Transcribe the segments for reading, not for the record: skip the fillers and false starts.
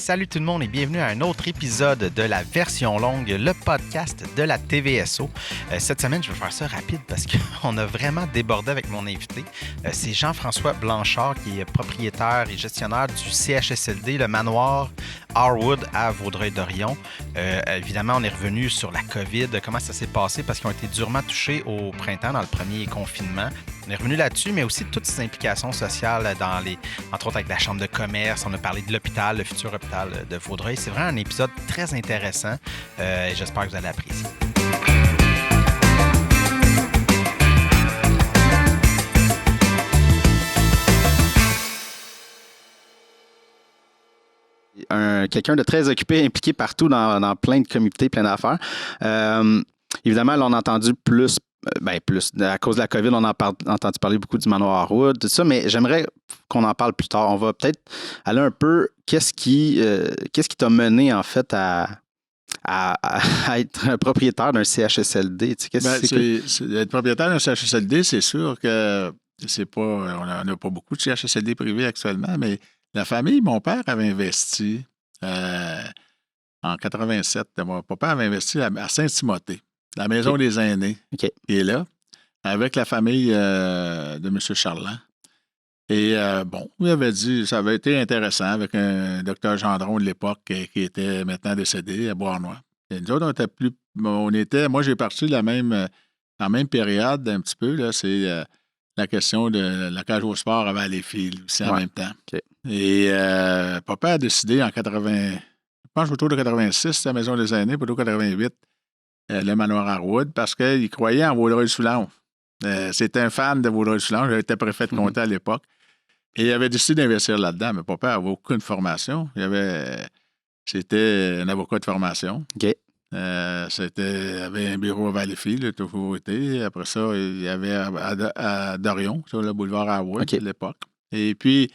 Salut tout le monde et bienvenue à un autre épisode de la version longue, le podcast de la TVSO. Cette semaine, je vais faire ça rapide parce qu'on a vraiment débordé avec mon invité. C'est Jean-François Blanchard qui est propriétaire et gestionnaire du CHSLD, le manoir Harwood à Vaudreuil-Dorion. Évidemment, on est revenu sur la COVID, comment ça s'est passé parce qu'ils ont été durement touchés au printemps dans le premier confinement. On est revenu là-dessus, mais aussi toutes ces implications sociales entre autres avec la chambre de commerce. On a parlé de l'hôpital, le futur hôpital de Vaudreuil. C'est vraiment un épisode très intéressant et j'espère que vous allez apprécier. Quelqu'un de très occupé, impliqué partout dans plein de comités, plein d'affaires. Évidemment, là, on a entendu plus, à cause de la COVID, on a entendu parler beaucoup du manoir Harwood, tout ça, mais j'aimerais qu'on en parle plus tard. On va peut-être aller un peu, qu'est-ce qui t'a mené, en fait, à être propriétaire d'un CHSLD? Tu sais, être propriétaire d'un CHSLD, c'est sûr que c'est pas, on n'a pas beaucoup de CHSLD privés actuellement, mais la famille, mon père avait investi en 87. Mon papa avait investi à Saint-Timothée, la maison des aînés, qui est là, avec la famille de M. Charland. Et il avait dit, ça avait été intéressant avec un docteur Gendron de l'époque qui était maintenant décédé à Beauharnois. Et nous autres, moi j'ai parti la même période un petit peu, là, c'est la question de la cage au sport à Valleyfield aussi en même temps. Okay. Et papa a décidé en 80, je pense autour de 86, la maison des aînés, plutôt 88, le manoir Harwood, parce qu'il croyait en Vaudreuil-Soulanges. C'était un fan de Vaudreuil-Soulanges, j'étais préfet de comté à l'époque. Et il avait décidé d'investir là-dedans, mais papa n'avait aucune formation. C'était un avocat de formation. OK. Il avait un bureau à Valleyfield, il a toujours été. Après ça, il y avait à Dorion, sur le boulevard Harwood à l'époque. Et puis,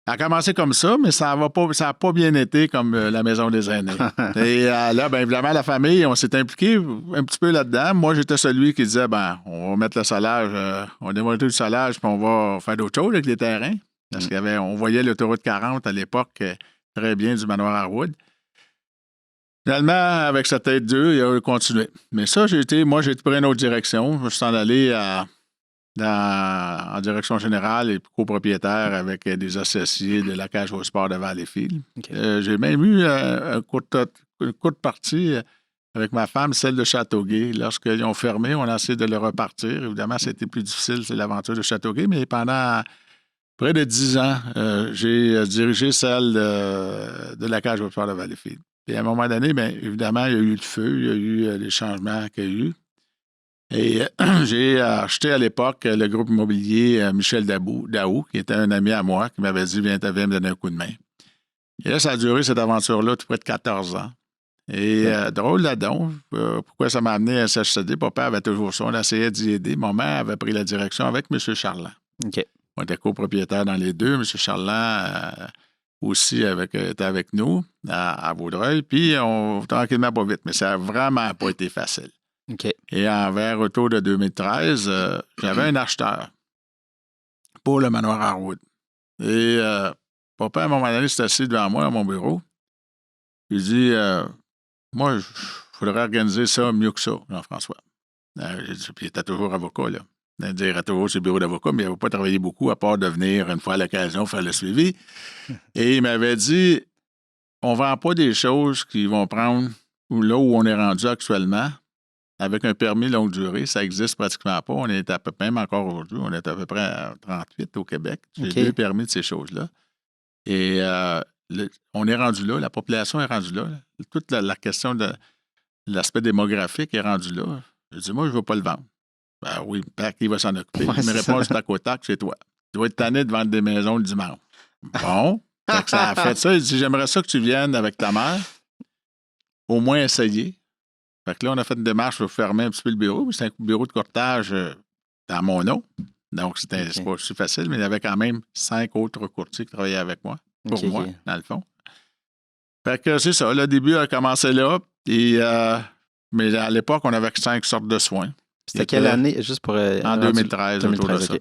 ça a commencé comme ça, mais ça n'a pas bien été comme la maison des aînés. Et là, bien évidemment, la famille, on s'est impliqué un petit peu là-dedans. Moi, j'étais celui qui disait, on va mettre le solage, on démonte le solage, puis on va faire d'autres choses avec les terrains. Parce on voyait l'autoroute 40 à l'époque très bien du manoir Harwood. Finalement, avec sa tête dure, il a continué. Mais ça, j'ai pris une autre direction. Je suis en allé en direction générale et copropriétaire avec des associés de la cage au sport de Valleyfield. Okay. J'ai même eu une courte partie avec ma femme, celle de Châteauguay. Lorsqu'ils ont fermé, on a essayé de le repartir. Évidemment, c'était plus difficile, c'est l'aventure de Châteauguay, mais pendant près de 10 ans, j'ai dirigé celle de la cage au sport de Valleyfield. Et à un moment donné, bien évidemment, il y a eu le feu, il y a eu les changements qu'il y a eu. Et j'ai acheté à l'époque le groupe immobilier Michel Daou, qui était un ami à moi, qui m'avait dit « Viens me donner un coup de main ». Et là, ça a duré cette aventure-là tout près de 14 ans. Et drôle là-dedans, pourquoi ça m'a amené à CHSLD? Papa avait toujours ça, on essayait d'y aider. Mon mère avait pris la direction avec M. Charland. Okay. On était copropriétaires dans les deux. M. Charland aussi était avec nous à Vaudreuil. Puis, tranquillement, pas vite, mais ça n'a vraiment pas été facile. Okay. Et autour de 2013, j'avais un acheteur pour le manoir Harwood. Et papa, à un moment donné, s'est assis devant moi à mon bureau. Il dit moi, il faudrait organiser ça mieux que ça, Jean-François. Puis il était toujours avocat, là. Il était toujours sur le bureau d'avocat, mais il n'avait pas travaillé beaucoup, à part de venir une fois à l'occasion faire le suivi. Et il m'avait dit on ne vend pas des choses qui vont prendre là où on est rendu actuellement. Avec un permis longue durée, ça n'existe pratiquement pas. On est à peu près, même encore aujourd'hui, on est à peu près à 38 au Québec. J'ai 2 permis de ces choses-là. Et on est rendu là, la population est rendue là. Toute la question de l'aspect démographique est rendu là. Je dis, moi, je ne veux pas le vendre. Ben oui, qui va s'en occuper? Il me répond, c'est tac au tac, c'est toi. Tu dois être tanné de vendre des maisons le dimanche. Bon, ça a fait ça. Il dit, j'aimerais ça que tu viennes avec ta mère, au moins essayer. Fait que là, on a fait une démarche pour fermer un petit peu le bureau. C'est un bureau de courtage dans mon nom. Donc, c'est pas aussi facile, mais il y avait quand même 5 autres courtiers qui travaillaient avec moi, pour moi, dans le fond. Fait que c'est ça. Le début a commencé là. Et, mais à l'époque, on avait 5 sortes de soins. C'était quelle année? Juste pour... en 2013, autour de ça.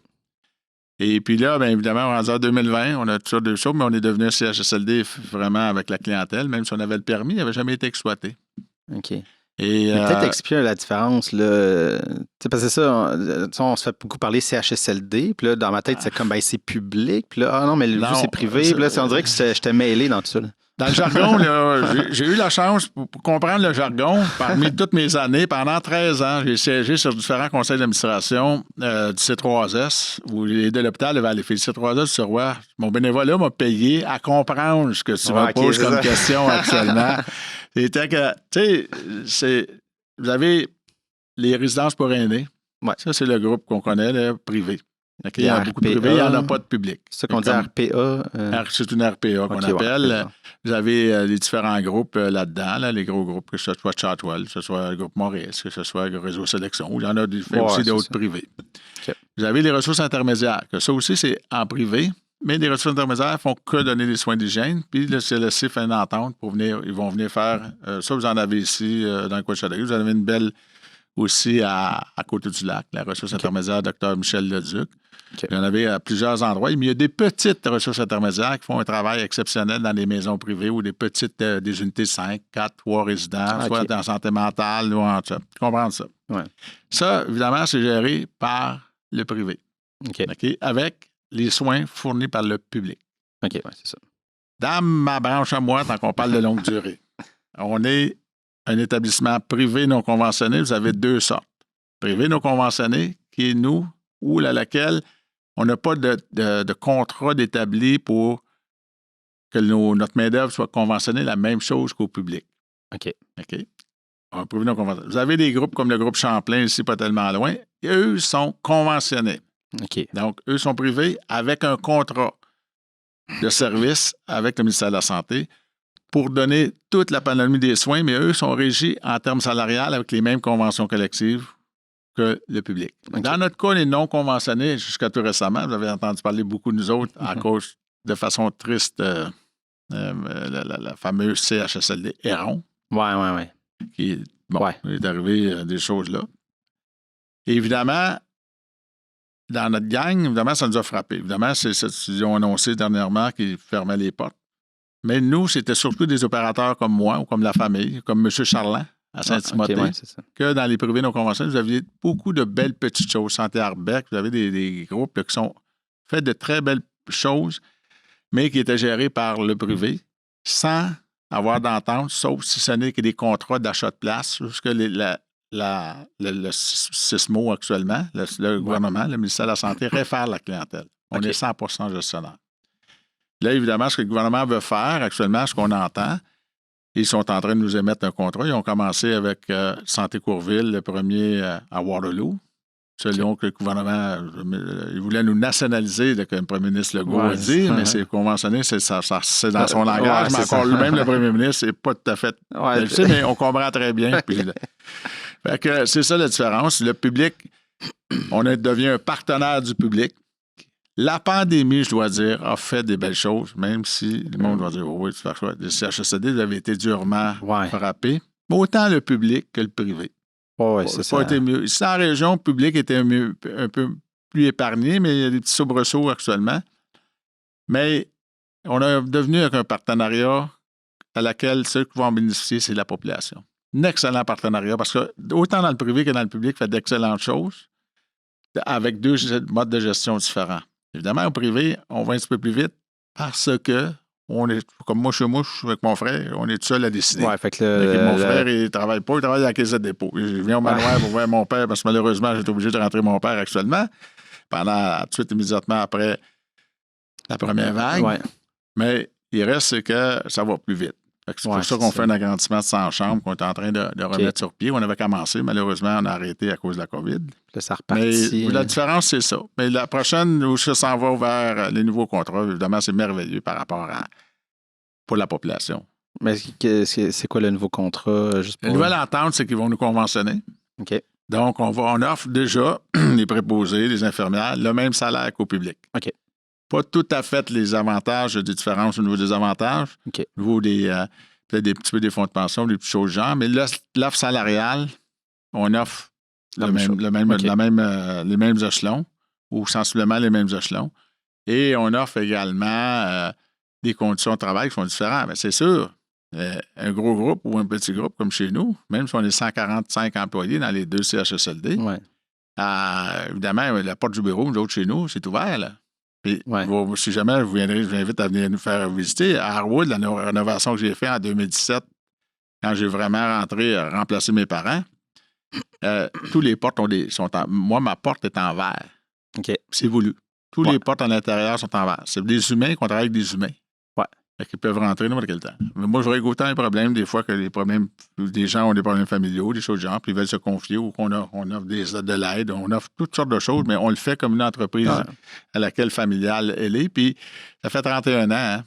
Et puis là, bien évidemment, en 2020, on a toujours deux choses, mais on est devenu un CHSLD vraiment avec la clientèle. Même si on avait le permis, il n'avait jamais été exploité. OK. Et, Mais peut-être expliquer la différence, là. Parce que c'est ça, on se fait beaucoup parler CHSLD, puis là, dans ma tête, c'est comme, ben, c'est public, puis là, ah non, mais vous, c'est privé, puis là, on dirait que j'étais mêlé dans tout ça. Là. Dans le jargon, là, j'ai eu la chance, pour comprendre le jargon, parmi toutes mes années, pendant 13 ans, j'ai siégé sur différents conseils d'administration du C3S, où les de l'hôpital avaient fait le C3S sur Roy. Mon bénévolat m'a payé à comprendre ce que tu me poses comme question actuellement. C'était que, tu sais, vous avez les résidences pour aînés. Ouais. Ça, c'est le groupe qu'on connaît, le privé. Okay, il y a beaucoup de privé, il n'y en a pas de public. C'est ça qu'on dit RPA? C'est une RPA qu'on appelle. Ouais, vous avez les différents groupes là-dedans, là, les gros groupes, que ce soit Chartwell, que ce soit le groupe Maurice, que ce soit le Réseau Sélection. Il y en a aussi d'autres privés. Okay. Vous avez les ressources intermédiaires, que ça aussi, c'est en privé, mais les ressources intermédiaires ne font que donner des soins d'hygiène. Puis le CLSC fait une entente pour venir, ils vont venir faire, ça vous en avez ici dans le coin de Châteauguay. Vous en avez une belle aussi à côté du lac, la ressource intermédiaire Dr. Michel Leduc. Okay. Il y en avait à plusieurs endroits. Mais il y a des petites ressources intermédiaires qui font un travail exceptionnel dans des maisons privées ou des petites des unités de 5, 4, 3 résidents, soit en santé mentale ou en ça. Tu comprends ça? Ouais. Ça, évidemment, c'est géré par le privé. Okay? Avec les soins fournis par le public. OK, ouais, c'est ça. Dans ma branche à moi, tant qu'on parle de longue durée, on est un établissement privé non conventionné. Vous avez deux sortes. Privé non conventionné, qui est nous, ou laquelle on n'a pas de contrat d'établi pour que notre main-d'œuvre soit conventionnée la même chose qu'au public. OK. Un privé non conventionné. Vous avez des groupes comme le groupe Champlain, ici, pas tellement loin. Et eux sont conventionnés. OK. Donc, eux sont privés avec un contrat de service avec le ministère de la Santé pour donner toute la panoplie des soins, mais eux sont régis en termes salariales avec les mêmes conventions collectives que le public. Okay. Dans notre cas, les non conventionnés, jusqu'à tout récemment, vous avez entendu parler beaucoup de nous autres à cause, de façon triste, la fameuse CHSLD Héron. Ouais. Qui est arrivé des choses là. Et évidemment, dans notre gang, évidemment, ça nous a frappé. Évidemment, c'est cette décision annoncée dernièrement qui fermait les portes. Mais nous, c'était surtout des opérateurs comme moi ou comme la famille, comme M. Charland à Saint-Timothée, que dans les privés non conventionnels, vous aviez beaucoup de belles petites choses. Santé Arbec, vous avez des groupes là, qui sont faits de très belles choses, mais qui étaient gérés par le privé sans avoir d'entente, sauf si ce n'est que des contrats d'achat de place, jusque le CISMO actuellement, le gouvernement, le ministère de la Santé, réfère la clientèle. On est 100% gestionnaire. Là, évidemment, ce que le gouvernement veut faire actuellement, ce qu'on entend, ils sont en train de nous émettre un contrat. Ils ont commencé avec Santé Courville, le premier à Waterloo. Selon que le gouvernement, il voulait nous nationaliser, comme le premier ministre Legault a dit, mais c'est conventionné, c'est dans son langage. Mais encore lui-même, le premier ministre, c'est pas tout à fait... tu sais, mais on comprend très bien. Puis, fait que c'est ça la différence. Le public, devient un partenaire du public. La pandémie, je dois dire, a fait des belles choses, même si le monde va dire, oui, les CHSLD avaient été durement frappés. Mais autant le public que le privé. C'est pas été mieux. Ici, en région, le public était un peu plus épargné, mais il y a des petits soubresauts actuellement. Mais on est devenu avec un partenariat à laquelle ceux qui vont en bénéficier, c'est la population. Un excellent partenariat parce que autant dans le privé que dans le public, fait d'excellentes choses avec deux modes de gestion différents. Évidemment, au privé, on va un petit peu plus vite parce que on est, comme moi, chez moi, je suis avec mon frère, on est tout seul à décider. Ouais, fait que mon frère, il ne travaille pas, il travaille à la caisse de dépôt. Je viens au manoir pour voir mon père parce que malheureusement, j'étais obligé de rentrer mon père actuellement, tout de suite, immédiatement après la première vague. Ouais. Mais il reste, c'est que ça va plus vite. C'est pour ça qu'on fait un agrandissement de 100 chambres qu'on est en train de remettre sur pied. On avait commencé, malheureusement, on a arrêté à cause de la COVID. Là, ça repartit. Mais la différence, c'est ça. Mais la prochaine, où ça s'en va vers les nouveaux contrats, évidemment, c'est merveilleux par rapport pour la population. Mais c'est quoi le nouveau contrat? Juste pour... La nouvelle entente, c'est qu'ils vont nous conventionner. OK. Donc, on offre déjà les préposés, les infirmières, le même salaire qu'au public. OK. Pas tout à fait les avantages, des différences au niveau des avantages, au niveau peut-être des petits peu des fonds de pension, des petites choses genre, mais l'offre salariale, on offre les mêmes échelons. ou sensiblement les mêmes échelons. Et on offre également des conditions de travail qui sont différentes. Mais c'est sûr, un gros groupe ou un petit groupe comme chez nous, même si on est 145 employés dans les 2 CHSLD, évidemment, la porte du bureau, l'autre chez nous, c'est ouvert. Là. Puis, si jamais je vous invite à venir nous faire visiter, à Harwood, la rénovation que j'ai faite en 2017, quand j'ai vraiment remplacé mes parents, tous les portes moi, ma porte est en verre. Okay. C'est voulu. Tous les portes à l'intérieur sont en verre. C'est des humains qu'on travaille avec des humains. Qui peuvent rentrer n'importe quel temps. Mais moi, je règle autant les problèmes, des fois, que des gens ont des problèmes familiaux, des choses du genre, puis ils veulent se confier ou on offre de l'aide, on offre toutes sortes de choses, mais on le fait comme une entreprise à laquelle familiale elle est. Puis ça fait 31 ans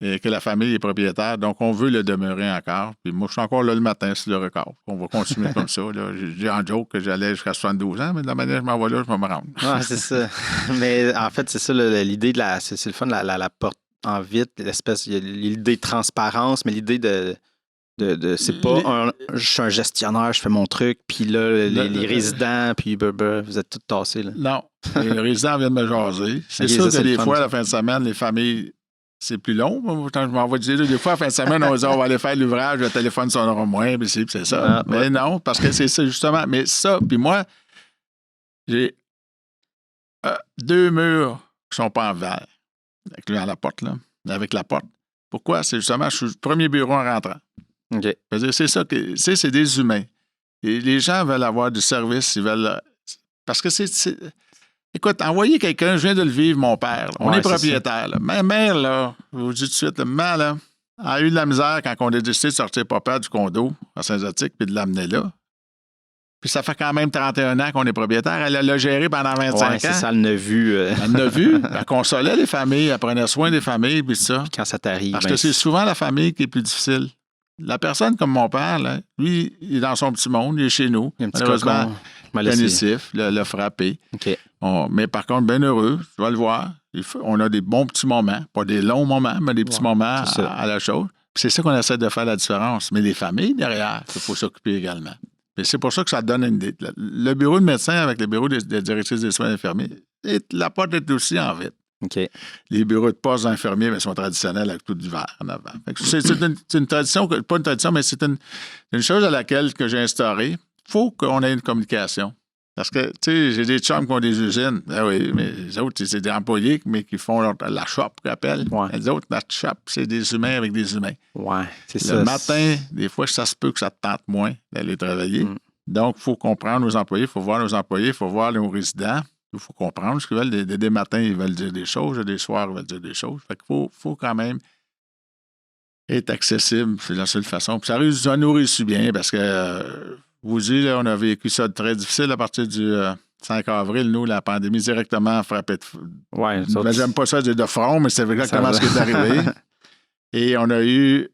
que la famille est propriétaire, donc on veut le demeurer encore. Puis moi, je suis encore là le matin sur le record. On va continuer comme ça. Là. J'ai dit en joke que j'allais jusqu'à 72 ans, mais de la manière que je m'en vais là, je vais me rendre. C'est ça. Mais en fait, c'est ça l'idée c'est le fun, la porte en vite, il y a l'idée de transparence, mais l'idée de c'est pas je suis un gestionnaire, je fais mon truc, puis là, les résidents, puis vous êtes tous tassés. Là. Non, les résidents viennent me jaser. C'est sûr que des fois, à la fin de semaine, les familles, c'est plus long. Quand je m'en vais dire, des fois, à la fin de semaine, on va dire, on va aller faire l'ouvrage, le téléphone sonnera moins, puis c'est ça. Mais non, parce que c'est ça, justement. Mais ça, puis moi, j'ai 2 murs qui sont pas en verre. Avec la porte, là. Avec la porte. Pourquoi? C'est justement, je suis le premier bureau en rentrant. OK. C'est ça que. C'est des humains. Et les gens veulent avoir du service, ils veulent. Parce que Écoute, envoyer quelqu'un, je viens de le vivre, mon père. Là. On est propriétaire. Là. Ma mère, là, je vous dis tout de suite, maman, là, a eu de la misère quand on a décidé de sortir papa du condo à Saint-Zotique puis de l'amener là. Puis ça fait quand même 31 ans qu'on est propriétaire. Elle l'a géré pendant 25 ans. C'est ça, elle l'a vu. Elle l'a vu. Elle consolait les familles, elle prenait soin des familles, puis ça. Puis quand ça t'arrive. Parce que c'est souvent la famille qui est plus difficile. La personne comme mon père, là, lui, il est dans son petit monde, il est chez nous. Il y a un petit cocon cognitif, l'a frappé. OK. Mais par contre, bien heureux, tu vas le voir. On a des bons petits moments, pas des longs moments, mais des petits moments à la chose. Puis c'est ça qu'on essaie de faire la différence. Mais les familles derrière, il faut s'occuper également. Et c'est pour ça que ça donne une idée. Le bureau de médecin avec le bureau de directrice des soins infirmiers, la porte est aussi en vite. Okay. Les bureaux de poste d'infirmiers sont traditionnels avec tout du verre en avant. C'est une tradition, pas une tradition, mais c'est une chose à laquelle que j'ai instaurée. Il faut qu'on ait une communication. Parce que, tu sais, j'ai des chums qui ont des usines. Ben oui, mais les autres, c'est des employés, mais qui font la shop, qu'on appelle. Les autres, la shop, c'est des humains avec des humains. Ouais, c'est ça. Le matin, des fois, ça se peut que ça te tente moins d'aller travailler. Donc, il faut comprendre nos employés, il faut voir nos employés, il faut voir nos résidents. Il faut comprendre ce qu'ils veulent. Des matins, ils veulent dire des choses, des soirs, ils veulent dire des choses. Fait qu'il faut quand même être accessible. C'est la seule façon. Puis ça nous réussit bien parce que, vous dites, là, on a vécu ça de très difficile à partir du 5 avril. Nous, la pandémie directement frappait de... j'aime pas ça dire de front, mais c'est exactement ce qui est arrivé. Et on a eu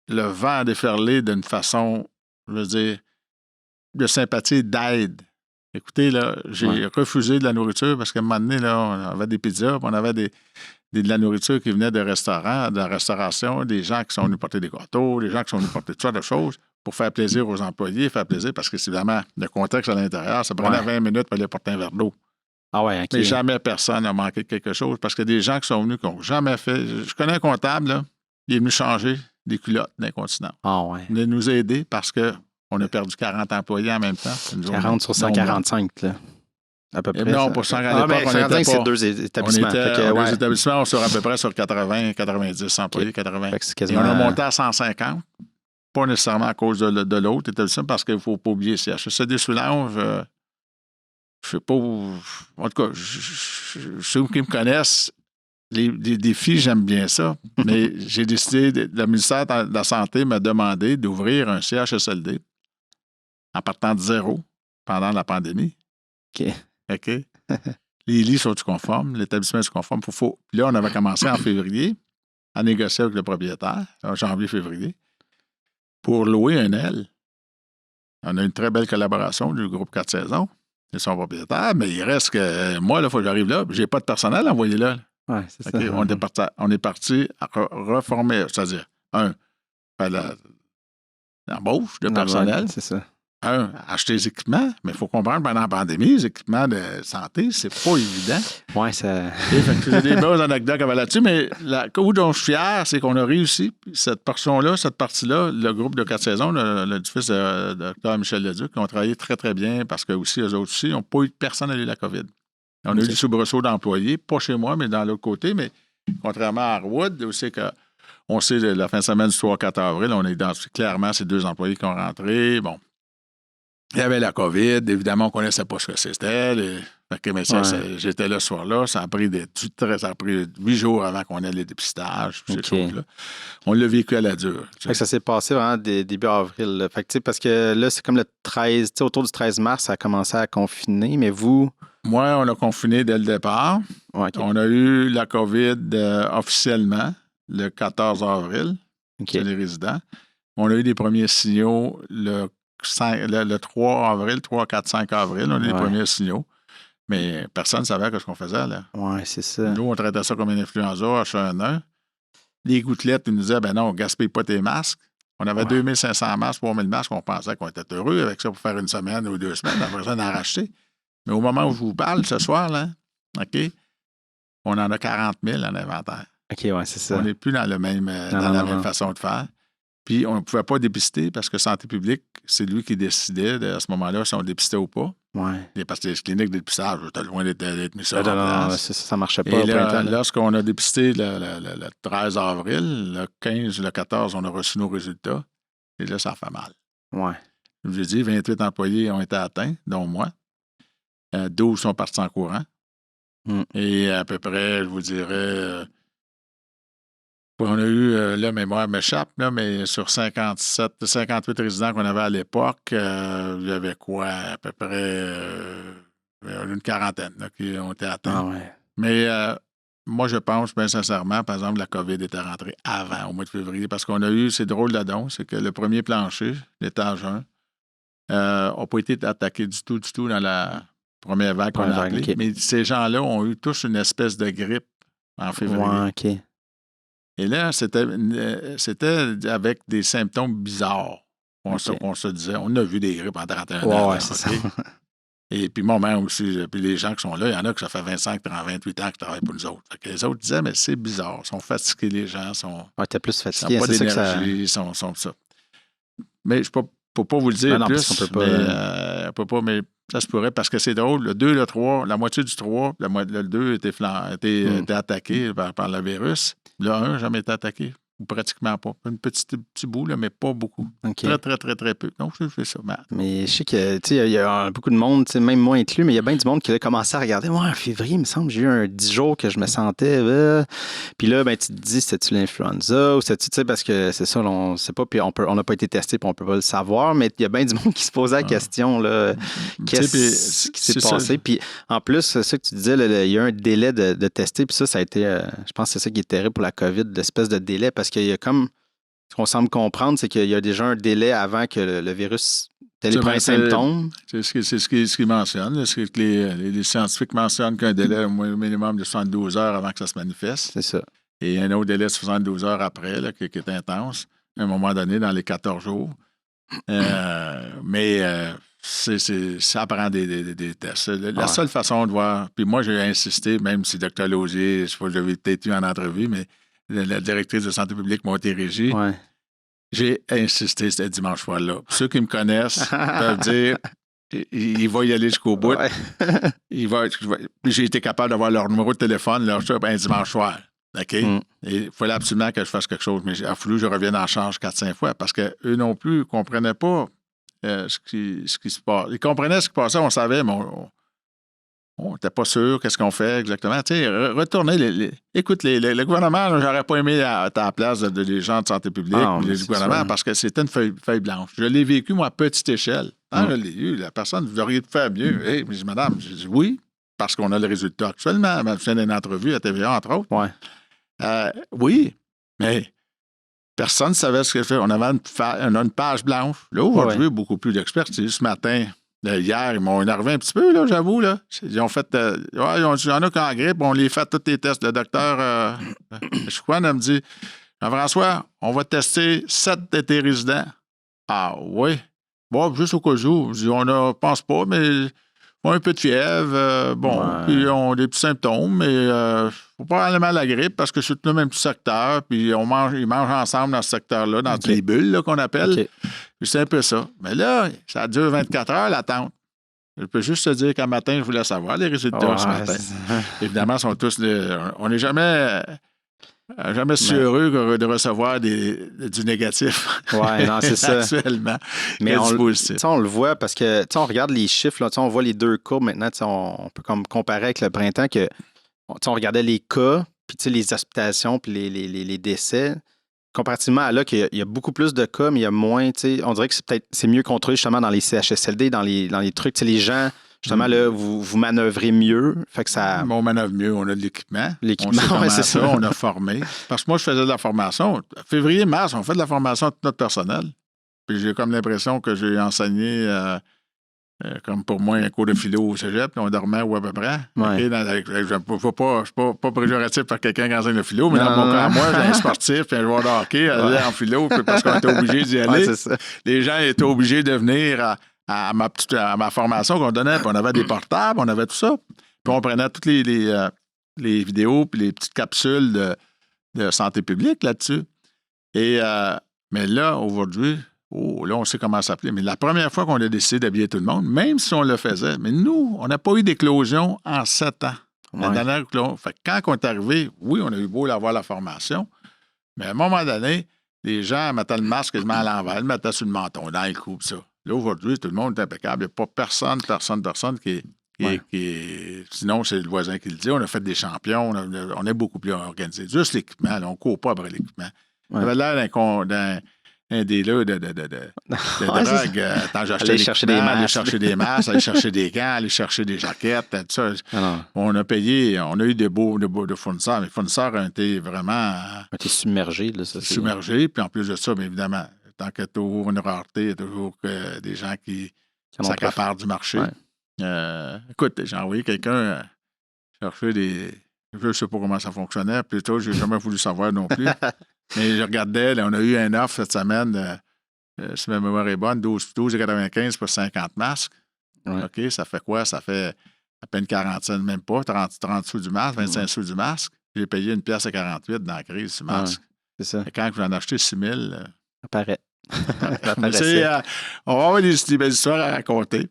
le vent à déferler d'une façon, je veux dire, de sympathie, d'aide. Écoutez, là, j'ai refusé de la nourriture parce qu'à un moment donné, là, on avait des pizzas, puis on avait de la nourriture qui venait de restaurants, de la restauration, des gens qui sont venus porter des gâteaux, des gens qui sont venus porter toutes sortes de choses pour faire plaisir aux employés, faire plaisir parce que, évidemment, le contexte à l'intérieur, ça prenait 20 minutes pour aller porter un verre d'eau. Ah ouais, OK. Mais jamais personne n'a manqué de quelque chose parce que des gens qui sont venus qui n'ont jamais fait... Je connais un comptable, là, il est venu changer des culottes d'incontinence. Ah ouais. Il venait nous aider parce que on a perdu 40 employés en même temps. 40 sur 145, là. À peu près. Non, pour 145, c'est 2 établissements. Les établissements, on sera à peu près sur 80, 90 employés, 80. Quasiment... Et on a monté à 150, pas nécessairement à cause de l'autre établissement, parce qu'il ne faut pas oublier CHSLD Soulanges, je sais pas où... En tout cas, ceux qui me connaissent, les filles, j'aime bien ça, mais j'ai décidé, le ministère de la Santé m'a demandé d'ouvrir un CHSLD en partant de zéro pendant la pandémie. OK. Les lits sont conformes, l'établissement est conforme. Puis là, on avait commencé en février à négocier avec le propriétaire, en janvier-février, pour louer un aile. On a une très belle collaboration du groupe 4 saisons et son propriétaire, mais il reste que moi, il faut que j'arrive là, j'ai pas de personnel envoyé là. Oui, c'est ça. On est parti à reformer, c'est-à-dire, faire l'embauche de personnel. C'est ça. acheter des équipements, mais il faut comprendre, pendant la pandémie, les équipements de santé, c'est pas évident. Oui, ça. J'ai des bonnes anecdotes là-dessus, mais où dont je suis fier, c'est qu'on a réussi. Cette portion-là, cette partie-là, le groupe de 4 saisons, l'édifice de Dr. Michel Leduc, ont travaillé très, très bien parce que aussi, eux autres aussi, n'ont pas eu personne à eu la COVID. On a eu des soubresauts d'employés, pas chez moi, mais dans l'autre côté, mais contrairement à Harwood, où c'est que on sait la fin de semaine du 3-4 avril, on a identifié clairement ces 2 employés qui ont rentré. Bon. Il y avait la COVID. Évidemment, on ne connaissait pas ce que c'était. Mais j'étais là ce soir-là. Ça a pris 8 jours avant qu'on ait les dépistages, ces choses-là. On l'a vécu à la dure. Ça s'est passé vraiment début avril. Là. Fait que, parce que là, c'est comme le 13, autour du 13 mars, ça a commencé à confiner, mais vous... Moi, on a confiné dès le départ. On a eu la COVID officiellement le 14 avril chez les résidents. On a eu des premiers signaux le 3 avril, 3, 4, 5 avril, on a eu les premiers signaux. Mais personne ne savait ce qu'on faisait, là. Oui, c'est ça. Nous, on traitait ça comme une influenza H1N1. Les gouttelettes, ils nous disaient, ben non, on ne gaspille pas tes masques. On avait 2500 masques, 3000 masques, on pensait qu'on était heureux avec ça pour faire une semaine ou 2 semaines. Après ça, on en a racheté. Mais au moment où je vous parle ce soir, là, OK, on en a 40 000 en inventaire. OK, oui, c'est ça. On n'est plus dans la même façon de faire. Puis, on ne pouvait pas dépister parce que Santé publique, c'est lui qui décidait à ce moment-là si on dépistait ou pas. Oui. Parce que les cliniques de dépistage, c'était loin d'être mis ça en place. Non, ça ne marchait pas. Et lorsqu'on a dépisté le 13 avril, le 15, le 14, on a reçu nos résultats. Et là, ça fait mal. Oui. Je vous ai dit, 28 employés ont été atteints, dont moi. 12 sont partis en courant. Et à peu près, je vous dirais... on a eu, la mémoire m'échappe, là, mais sur 58 résidents qu'on avait à l'époque, il y avait quoi? À peu près une quarantaine là, qui ont été atteints. Ah ouais. Mais moi, je pense, bien sincèrement, par exemple, la COVID était rentrée avant, au mois de février, parce qu'on a eu, c'est drôle là-dedans, c'est que le premier plancher, l'étage 1, n'a pas été attaqué du tout dans la première vague qu'on a appelée. Okay. Mais ces gens-là ont eu tous une espèce de grippe en février. Ouais, OK. Et là, c'était avec des symptômes bizarres. On se disait, on a vu des grippes en 31 ans. Ouais, c'est ça. Et puis moi-même aussi, puis les gens qui sont là, il y en a que ça fait 25, 30, 28 ans qu'ils travaillent pour nous autres. Fait que les autres disaient, mais c'est bizarre, ils sont fatigués, les gens sont... Ouais, t'es plus fatigué, ils n'ont pas d'énergie, ils sont ça. Mais je ne peux pas vous le dire plus, on peut pas, mais ça se pourrait parce que c'est drôle. Le 2, le 3, la moitié du 3, le 2 était attaqué par le virus. Le 1 n'a jamais été attaqué, ou pratiquement pas. Un petit bout, là, mais pas beaucoup. Okay. Très, très, très, très peu. Donc, je fais ça. Mais je sais que, tu sais, il y a beaucoup de monde, même moi inclus, mais il y a bien du monde qui a commencé à regarder. Moi, en février, il me semble, j'ai eu un 10 jours que je me sentais. Puis là, ben, tu te dis, c'était-tu l'influenza ou c'était-tu, tu sais, parce que c'est ça, on ne sait pas, puis on n'a pas été testé, puis on ne peut pas le savoir, mais il y a bien du monde qui se posait la question, là, qu'est-ce qui s'est passé? Puis en plus, c'est ça que tu disais, il y a un délai de tester, puis ça a été, je pense que c'est ça qui est terrible pour la COVID, l'espèce de délai, parce qu'il y a comme, ce qu'on semble comprendre, c'est qu'il y a déjà un délai avant que le virus ait les premiers symptômes. C'est ce qu'ils mentionnent. C'est que les scientifiques mentionnent qu'un délai au minimum de 72 heures avant que ça se manifeste. C'est ça. Et un autre délai de 72 heures après, là, qui est intense, à un moment donné, dans les 14 jours. Ça prend des tests. La seule façon de voir, puis moi, j'ai insisté, même si Dr. Lausier, je sais pas, j'avais peut-être eu en entrevue, mais la directrice de santé publique, Montérégie, j'ai insisté ce dimanche soir-là. Ceux qui me connaissent peuvent dire il va y aller jusqu'au bout. J'ai été capable d'avoir leur numéro de téléphone un dimanche soir. OK? Il fallait absolument que je fasse quelque chose, mais il a fallu que je revienne en charge 4-5 fois parce qu'eux non plus ne comprenaient pas ce qui se passe. Ils comprenaient ce qui passait, on savait, mais on n'était pas sûr qu'est-ce qu'on fait exactement. Tu sais, retourner. Écoute, le gouvernement, j'aurais pas aimé être à la place des gens de santé publique ou du gouvernement parce que c'était une feuille blanche. Je l'ai vécu, moi, à petite échelle. Quand je l'ai eu, la personne, vous auriez pu faire mieux. Hey, mais madame, j'ai dit oui, parce qu'on a le résultat actuellement. Elle m'a fait une entrevue à TVA, entre autres. Oui, mais personne ne savait ce qu'elle fait. On avait une page blanche. Là, aujourd'hui, beaucoup plus d'expertise. Ce matin, hier, ils m'ont énervé un petit peu, là, j'avoue. Là. Ils ont fait. Il y en a qui ont en grippe, on les fait tous les tests. Le docteur, je crois, elle me dit Jean-François, on va tester 7 de tes résidents. Ah oui. Bon, juste au cas où, je dis, on ne pense pas, mais on a un peu de fièvre, puis on a des petits symptômes, mais faut pas aller mal à la grippe parce que c'est tout le même petit secteur, puis ils mangent ensemble dans ce secteur-là, dans les bulles là, qu'on appelle. OK. Puis c'est un peu ça. Mais là, ça dure 24 heures, l'attente. Je peux juste te dire qu'un matin, je voulais savoir les résultats ce matin. Évidemment, sont tous... on n'est jamais si heureux de recevoir du négatif. Oui, non, c'est ça. Actuellement. Mais on le voit parce que on regarde les chiffres, là, on voit les deux courbes maintenant. On peut comme comparer avec le printemps que on regardait les cas, puis les hospitalisations, puis les décès. Comparativement à là, qu'il y a beaucoup plus de cas, mais il y a moins. On dirait que c'est mieux contrôlé justement dans les CHSLD, dans les trucs. Les gens, justement, là, vous manœuvrez mieux. Fait que ça... On manœuvre mieux, on a de l'équipement. L'équipement, c'est ça. On a formé. Parce que moi, je faisais de la formation. Février, mars, on fait de la formation à tout notre personnel. Puis j'ai comme l'impression que j'ai enseigné, comme pour moi, un cours de philo au cégep, puis on dormait ou à peu près. Ouais. Je ne suis pas péjoratif par quelqu'un qui enseigne le philo, mais dans mon cas, moi, j'ai un sportif puis un joueur de hockey allait en philo parce qu'on était obligé d'y aller. Ouais, c'est ça. Les gens étaient obligés de venir à ma formation qu'on donnait, puis on avait des portables, on avait tout ça. Puis on prenait toutes les vidéos puis les petites capsules de santé publique là-dessus. Et, mais là, aujourd'hui, là, on sait comment ça s'appelait. Mais la première fois qu'on a décidé d'habiller tout le monde, même si on le faisait, mais nous, on n'a pas eu d'éclosion en 7 ans. La dernière éclosion. Fait que quand on est arrivé, oui, on a eu beau avoir la formation, mais à un moment donné, les gens mettaient le masque quasiment à l'envers, le mettaient sur le menton, dans le cou, ça. Là, aujourd'hui, tout le monde est impeccable. Il n'y a pas personne qui est... Sinon, c'est le voisin qui le dit. On a fait des champions, on est beaucoup plus organisé. Juste l'équipement, là, on ne court pas après l'équipement. Ça avait l'air d'un dealer de drogue. Aller chercher des masques, aller chercher des gants, aller chercher des jaquettes, tout ça. On a payé, on a eu de beaux fournisseurs. Les fournisseurs ont été vraiment... On a été submergés. Là, ça, submergés. Puis en plus de ça, bien évidemment, tant qu'il y a toujours une rareté, il y a toujours des gens qui s'accaparent du marché. Ouais. Écoute, j'ai envoyé quelqu'un chercher des... Je ne sais pas comment ça fonctionnait. Plutôt, je n'ai jamais voulu savoir non plus. Mais je regardais, là, on a eu un offre cette semaine, si ma mémoire est bonne, 12,95 pour 50 masques. Ouais. OK, ça fait quoi? Ça fait à peine 40 cents, même pas, 30 sous du masque, 25 sous du masque. J'ai payé 1,48 dans la crise du masque. C'est ça. Et quand j'en ai acheté 6 000... Ça paraît. On va avoir des belles histoires à raconter.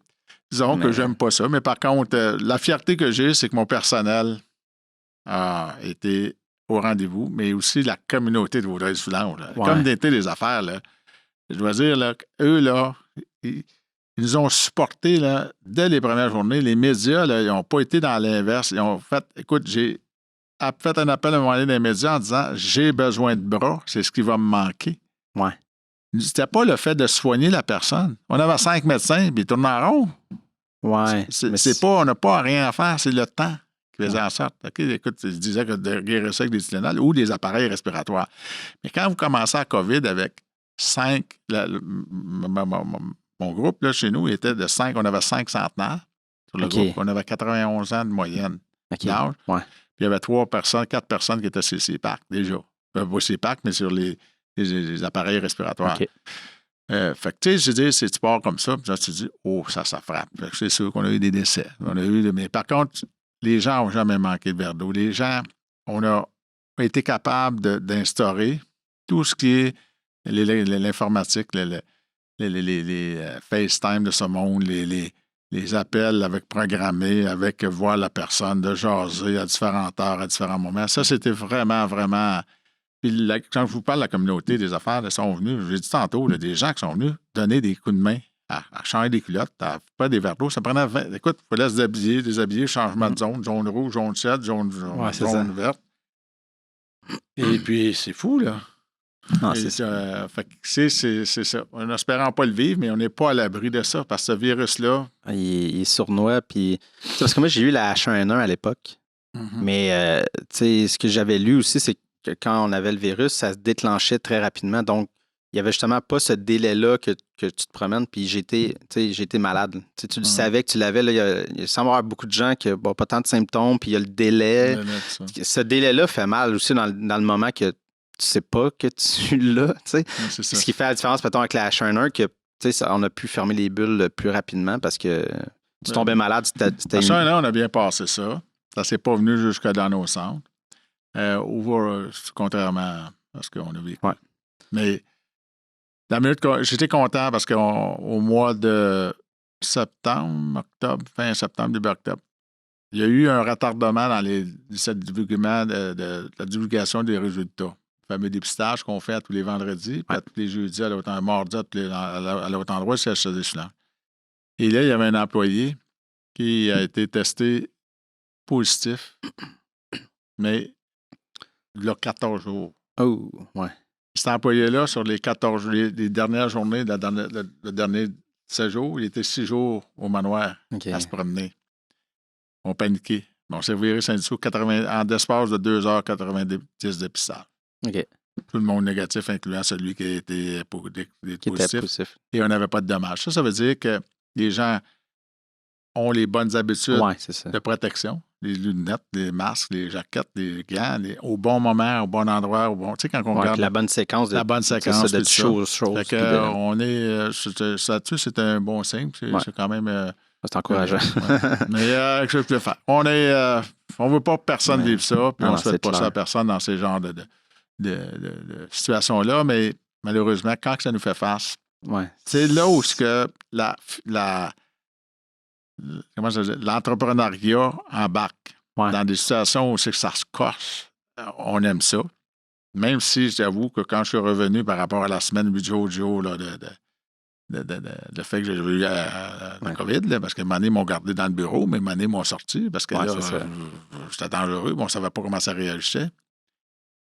Disons que j'aime pas ça. Mais par contre, la fierté que j'ai, c'est que mon personnel a été au rendez-vous, mais aussi la communauté de Vaudreuil-Soulanges. Ouais. Comme d'été des affaires, là, je dois dire, là, eux, là, ils nous ont supportés là, dès les premières journées. Les médias, là, ils n'ont pas été dans l'inverse. Ils ont fait, écoute, j'ai fait un appel à un moment donné dans les médias en disant « J'ai besoin de bras, c'est ce qui va me manquer. » Ouais. C'était pas le fait de soigner la personne. On avait 5 médecins, puis ils tournaient en rond. Ouais. On n'a pas rien à faire, c'est le temps qui faisait en sorte. Okay, écoute, je disais que de guérir ça avec des Tylenol ou des appareils respiratoires. Mais quand vous commencez à COVID avec 5, mon groupe là, chez nous était de 5, on avait 5 centenaires sur le groupe. On avait 91 ans de moyenne d'âge. Ouais. Puis il y avait 4 personnes qui étaient sur les CPAC déjà. Pas CPAC, mais sur les appareils respiratoires. Okay. Fait que, tu sais, je dis, c'est tu pars comme ça, puis là, tu dis, oh, ça frappe. Fait que c'est sûr qu'on a eu des décès. Mais par contre, les gens n'ont jamais manqué de verre d'eau. Les gens, on a été capable d'instaurer tout ce qui est l'informatique, les FaceTime de ce monde, les appels avec programmés, avec voir la personne, de jaser à différentes heures, à différents moments. Ça, c'était vraiment, vraiment... Puis quand je vous parle de la communauté des affaires, ils sont venus, j'ai dit tantôt, là, des gens qui sont venus donner des coups de main à changer des culottes, à faire des verres d'eau. Ça prenait 20. Écoute, il fallait se déshabiller, changement de zone, jaune rouge, jaune 7, jaune verte. Et puis, c'est fou, là. Non, c'est ça. Fait que c'est ça. En espérant pas le vivre, mais on n'est pas à l'abri de ça, parce que ce virus-là... Il est sournois, puis... Parce que moi, j'ai eu la H1N1 à l'époque, mais, tu sais, ce que j'avais lu aussi, c'est que quand on avait le virus, ça se déclenchait très rapidement. Donc, il n'y avait justement pas ce délai-là que tu te promènes. Puis j'ai été malade. Tu le savais que tu l'avais. Là, il semble y avoir beaucoup de gens qui n'ont pas tant de symptômes. Puis il y a le délai. Ce délai-là fait mal aussi dans le moment que tu ne sais pas que tu l'as. C'est ce qui fait la différence, mettons, avec la H1N1, que on a pu fermer les bulles plus rapidement parce que tu tombais malade. C'était Ça, là, on a bien passé ça. Ça s'est pas venu jusque dans nos centres. Contrairement à ce qu'on a vécu. Ouais. Mais la minute j'étais content parce qu'au mois de octobre, fin septembre, début octobre, il y a eu un retardement dans la divulgation des résultats. Le fameux dépistage qu'on fait à tous les vendredis, puis à tous les jeudis, mardi, à l'autre endroit, c'est CHSLD Soulanges. Et là, il y avait un employé qui a été testé positif, mais il a 14 jours. Oh, ouais. Cet employé-là, sur les 14 jours, les dernières journées, le dernier 16 jours, il était 6 jours au manoir à se promener. On paniquait. On s'est viré Saint-Dessous en l'espace de 2 heures, 90 dépistages. OK. Tout le monde négatif, incluant celui qui était positif. Et on n'avait pas de dommages. Ça veut dire que les gens ont les bonnes habitudes de protection. Les lunettes, les masques, les jaquettes, les gants, au bon moment, au bon endroit, au bon. Tu sais, quand on regarde. La bonne séquence de choses. On est. Ça-dessus, c'est un bon signe. C'est quand même. C'est encourageant. Mais qu'est-ce que je peux faire? On ne veut pas que personne vive ça, puis on ne souhaite pas ça à personne dans ces genres de situations-là, mais malheureusement, quand ça nous fait face, c'est là où l'entrepreneuriat embarque. Dans des situations où c'est que ça se corse, on aime ça. Même si j'avoue que quand je suis revenu par rapport à la semaine du jour là, le fait que j'ai eu la COVID, là, parce que un moment donné, ils m'ont gardé dans le bureau, mais un moment donné, ils m'ont sorti parce que c'était dangereux. Bon, on ne savait pas comment ça réagissait.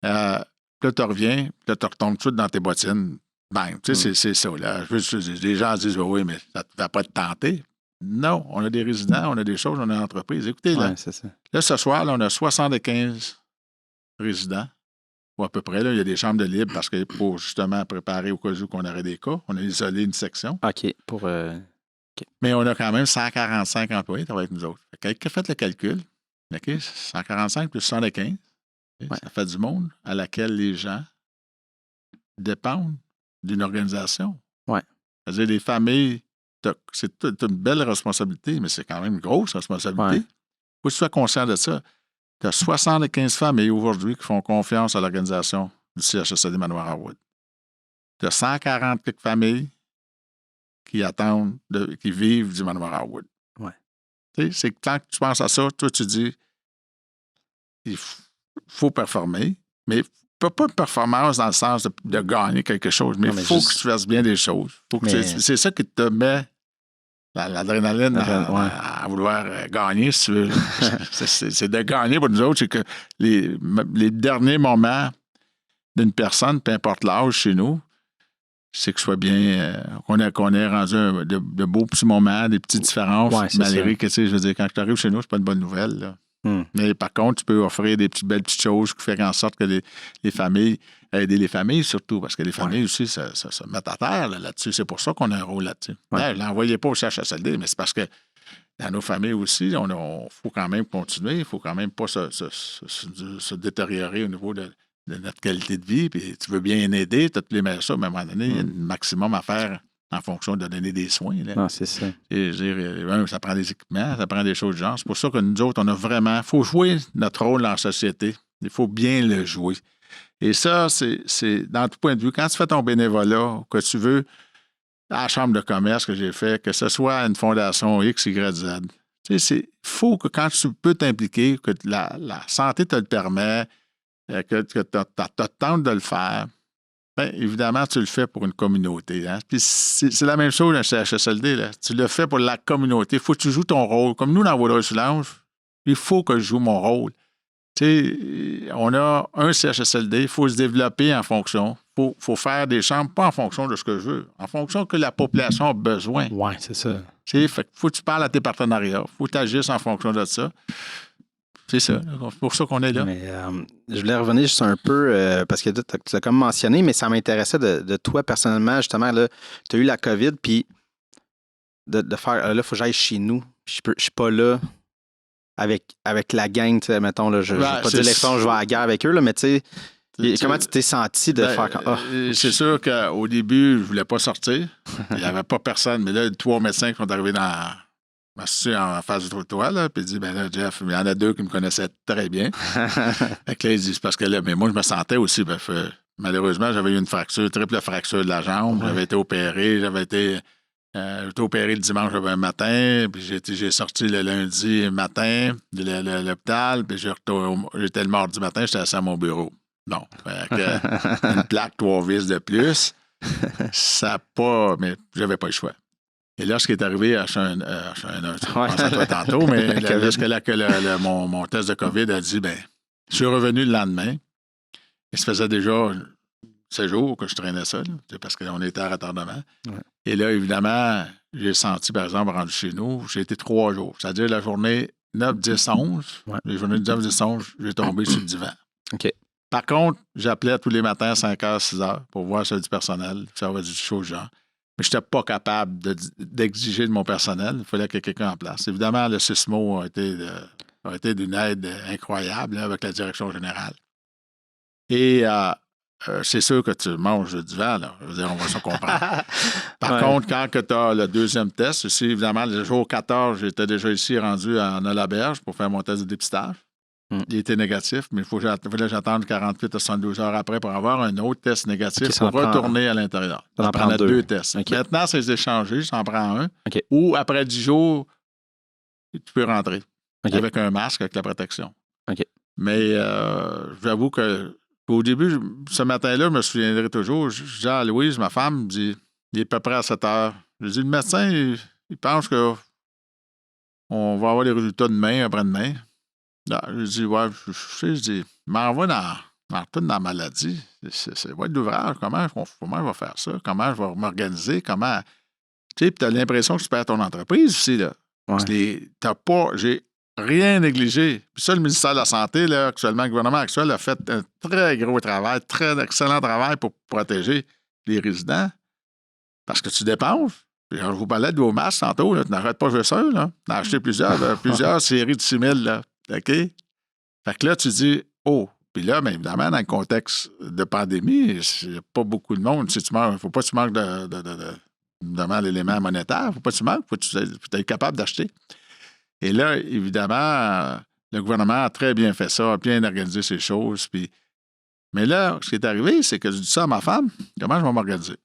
Puis là, tu reviens, puis là, tu retombes tout de suite dans tes bottines. Bang, tu sais, c'est ça. Là. Les gens disent, oui, mais ça ne va pas te tenter. Non, on a des résidents, on a des choses, on a une entreprise. Écoutez, là, ce soir, là, on a 75 résidents. Ou à peu près, là, il y a des chambres de libre parce que pour justement préparer au cas où qu'on aurait des cas, on a isolé une section. OK. Mais on a quand même 145 employés qui travaillent avec nous autres. Faites le calcul. OK? 145 plus 75. Ça fait du monde à laquelle les gens dépendent d'une organisation. C'est-à-dire, les familles, c'est une belle responsabilité, mais c'est quand même une grosse responsabilité. Il faut que tu sois conscient de ça. Tu as 75 familles aujourd'hui qui font confiance à l'organisation du CHSLD Manoir Harwood. Tu as 140 familles qui attendent, qui vivent du Manoir Harwood. C'est que quand tu penses à ça, toi, tu dis il faut performer, mais pas de performance dans le sens de gagner quelque chose, mais il faut que tu fasses bien des choses. C'est ça qui te met l'adrénaline à vouloir gagner, si tu veux. C'est de gagner pour nous autres. C'est que les derniers moments d'une personne, peu importe l'âge chez nous, c'est que ce soit bien, qu'on ait rendu de beaux petits moments, des petites différences, malgré que, tu sais, je veux dire, quand tu arrives chez nous, c'est pas une bonne nouvelle, là. Mais par contre, tu peux offrir des belles petites choses qui font en sorte que les familles, aider les familles surtout, parce que les familles aussi se mettent à terre là-dessus. C'est pour ça qu'on a un rôle là-dessus. Ne l'envoyez pas au CHSLD, mais c'est parce que dans nos familles aussi, il faut quand même continuer, il ne faut quand même pas se détériorer au niveau de notre qualité de vie. Puis tu veux bien aider, tu as tous les meilleurs ça, mais à un moment donné, il y a un maximum à faire en fonction de donner des soins. Là. Non, c'est ça. Ça prend des équipements, ça prend des choses de genre. C'est pour ça que nous autres, on a vraiment... Il faut jouer notre rôle dans la société. Il faut bien le jouer. Et ça, c'est dans tout point de vue. Quand tu fais ton bénévolat, que tu veux, à la chambre de commerce que j'ai fait, que ce soit une fondation X, Y, Z, tu sais, il faut que quand tu peux t'impliquer, que la santé te le permet, que tu tentes de le faire, bien, évidemment, tu le fais pour une communauté. Hein? Puis c'est la même chose dans le CHSLD. Là. Tu le fais pour la communauté. Il faut que tu joues ton rôle. Comme nous, dans Vaudreuil-Soulanges, il faut que je joue mon rôle. Tu sais, on a un CHSLD, il faut se développer en fonction. Il faut faire des chambres, pas en fonction de ce que je veux, en fonction que la population a besoin. Oui, c'est ça. Tu sais, faut que tu parles à tes partenariats. Il faut que tu agisses en fonction de ça. C'est ça. C'est pour ça qu'on est là. Mais, je voulais revenir juste un peu, parce que tu as comme mentionné, mais ça m'intéressait de toi personnellement, justement, tu as eu la COVID, puis de faire, là, il faut que j'aille chez nous. Je suis pas là avec la gang, tu sais, mettons, là, je ne vais pas dire l'expression, je vais à la guerre avec eux, là, mais tu sais, Comment tu t'es senti de faire C'est sûr qu'au début, je ne voulais pas sortir. Il n'y avait pas personne. Mais là, 3 médecins qui sont arrivés en face du trottoir, là, puis ils disent, ben là, Jeff, il y en a 2 qui me connaissaient très bien. Fait que là, ils disent, parce que là, mais moi, je me sentais aussi, malheureusement, j'avais eu une fracture, triple fracture de la jambe. J'avais été opéré, j'avais été opéré le dimanche matin, puis j'ai sorti le lundi matin de l'hôpital, puis j'étais le mardi matin, j'étais assis à mon bureau. Non. Une plaque, 3 vis de plus, ça n'a pas... Mais j'avais pas le choix. Et là, ce qui est arrivé à je pense à toi tantôt, mais mon test de COVID a dit, je suis revenu le lendemain. Et ça faisait déjà 7 jours que je traînais ça, là, parce qu'on était à retardement. Ouais. Et là, évidemment, j'ai senti, par exemple, rendu chez nous, j'ai été 3 jours. C'est-à-dire la journée 9, 10, 11. Ouais. Les journées 9, 10, 11, j'ai tombé sur le divan. OK. Par contre, j'appelais tous les matins à 5 h, 6 h pour voir si du personnel, ça va du chaud genre. Mais je n'étais pas capable d'exiger de mon personnel. Il fallait qu'il y ait quelqu'un en place. Évidemment, le SISMO a été d'une aide incroyable là, avec la direction générale. Et c'est sûr que tu manges du vent, là. Je veux dire, on va se comprendre. Par contre, quand tu as le deuxième test, ici, évidemment, le jour 14, j'étais déjà ici rendu à Nolaberge pour faire mon test de dépistage. Il était négatif, mais il fallait que j'attende 48 à 72 heures après pour avoir un autre test négatif pour retourner à l'intérieur. Ça prenait 2 tests. Okay. Maintenant, c'est échangé, j'en prends un. Okay. Ou après 10 jours, tu peux rentrer avec un masque, avec la protection. Okay. Mais j'avoue qu'au début, ce matin-là, je me souviendrai toujours, je dis à Louise, ma femme, me dit, il est à peu près à 7 heures. Je dis, le médecin, il pense qu'on va avoir les résultats demain, après-demain. Là, je dis, je dis, m'envoie dans la maladie. C'est de l'ouvrage. Comment je vais faire ça? Comment je vais m'organiser? Comment. Tu sais, puis tu as l'impression que tu perds ton entreprise aussi, là. Ouais. J'ai rien négligé. Puis ça, le ministère de la Santé, là, actuellement, le gouvernement actuel a fait un très gros travail, très excellent travail pour protéger les résidents. Parce que tu dépenses. Puis, je vous parlais de vos masques tantôt, là, tu n'arrêtes pas de jouer ça, là. Tu as acheté plusieurs séries de 6 000, là. OK? Fait que là, tu dis, puis là, bien évidemment, dans le contexte de pandémie, il n'y a pas beaucoup de monde. Si il ne faut pas que tu manques de l'élément monétaire. Il ne faut pas que tu manques. Il faut que tu es capable d'acheter. Et là, évidemment, le gouvernement a très bien fait ça, a bien organisé ces choses. Mais là, ce qui est arrivé, c'est que je dis ça à ma femme, comment je vais m'organiser?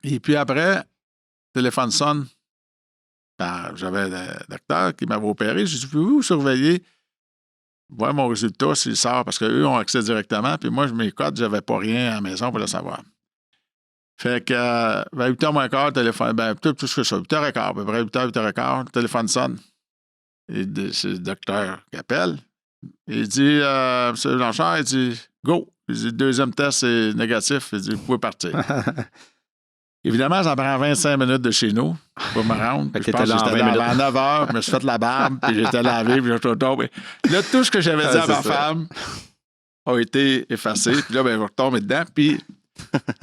Et puis après, le téléphone sonne. J'avais un docteur qui m'avait opéré. J'ai dit, pouvez-vous surveiller, voir mon résultat s'il sort, parce qu'eux ont accès directement, puis moi, mes codes, j'avais pas rien à la maison pour le savoir. Fait que, 8h moins quart, le téléphone, tout ce que ça, 8h15, à peu près 8h15, le téléphone sonne. Et c'est le docteur qui appelle. Il dit, M. Blanchard, il dit, go. Il dit, le deuxième test, c'est négatif. Il dit, vous pouvez partir. Évidemment, ça prend 25 minutes de chez nous pour me rendre. Je pense que j'étais là à 9 h, je me suis fait la barbe, puis j'étais lavé, puis j'étais tombé. Là, tout ce que j'avais dit à ma femme a été effacé. Puis là, je retombe dedans. Puis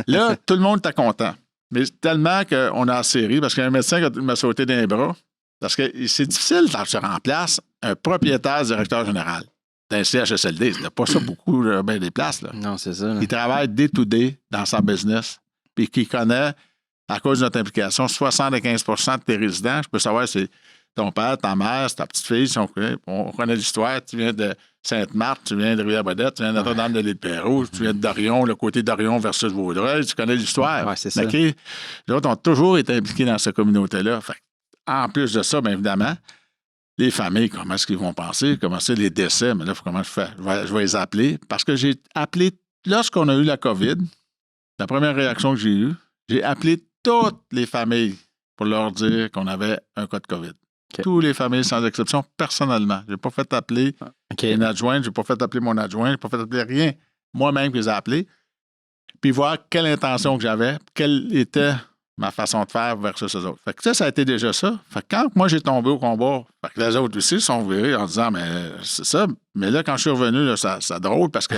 là, tout le monde était content. Mais tellement qu'on a serré, parce qu'il y a un médecin qui m'a sauté dans les bras. Parce que c'est difficile quand tu remplaces un propriétaire directeur général d'un CHSLD. Il n'y a pas ça beaucoup des places. Là. Non, c'est ça. Là. Il travaille day-to-day dans sa business, puis qui connaît, à cause de notre implication, 75 % de tes résidents. Je peux savoir si c'est ton père, ta mère, c'est ta petite fille. On connaît l'histoire. Tu viens de Sainte-Marthe, tu viens de Rivière-Bodette, tu viens de Notre-Dame de l'Île-Pérou, tu viens de Dorion, le côté d'Orion versus Vaudreuil. Tu connais l'histoire. Oui, c'est ça. Okay? Les autres ont toujours été impliqués dans cette communauté-là. Fait, en plus de ça, bien évidemment, les familles, comment est-ce qu'ils vont penser? Comment c'est les décès? Mais là, comment je fais? Je vais les appeler. Parce que j'ai appelé, lorsqu'on a eu la COVID, la première réaction que j'ai eue, j'ai appelé toutes les familles pour leur dire qu'on avait un cas de COVID. Okay. Toutes les familles, sans exception, personnellement. Je n'ai pas fait appeler une adjointe, je n'ai pas fait appeler mon adjoint, je n'ai pas fait appeler rien. Moi-même, je les ai appelés. Puis voir quelle intention que j'avais, quelle était ma façon de faire versus eux autres. Fait que ça a été déjà ça. Fait que quand moi, j'ai tombé au combat, fait que les autres aussi sont virés en disant, mais c'est ça. Mais là, quand je suis revenu, là, c'est drôle parce qu'on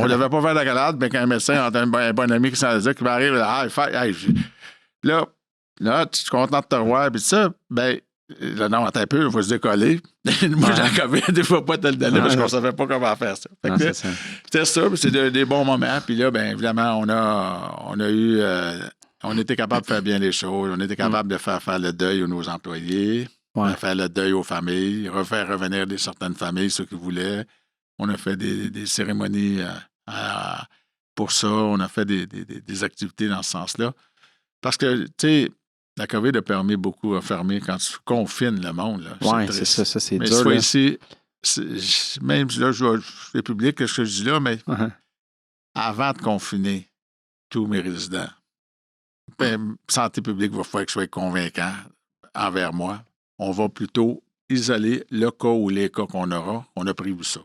ne devait pas faire la galade, mais qu'un médecin, un bon ami qui s'en disait, qui m'arrive, là, tu es content de te revoir, puis ça, ben là, non, attends un peu, il faut se décoller. Moi, j'ai la COVID, il ne faut pas te le donner parce qu'on ne savait pas comment faire ça. Fait que, c'était ça, puis c'est des bons moments. Puis là, bien évidemment, on a eu... on était capable de faire bien les choses. On était capable de faire le deuil à nos employés, de faire le deuil aux familles, refaire revenir certaines familles, ceux qui voulaient. On a fait des cérémonies pour ça. On a fait des activités dans ce sens-là. Parce que, tu sais, la COVID a permis beaucoup à fermer quand tu confines le monde. Oui, c'est ça, c'est mais dur. Mais ici, même là, je fais public ce que je dis là, mais avant de confiner tous mes résidents, santé publique va falloir que je sois convaincant envers moi. On va plutôt isoler le cas ou les cas qu'on aura. On a prévu ça.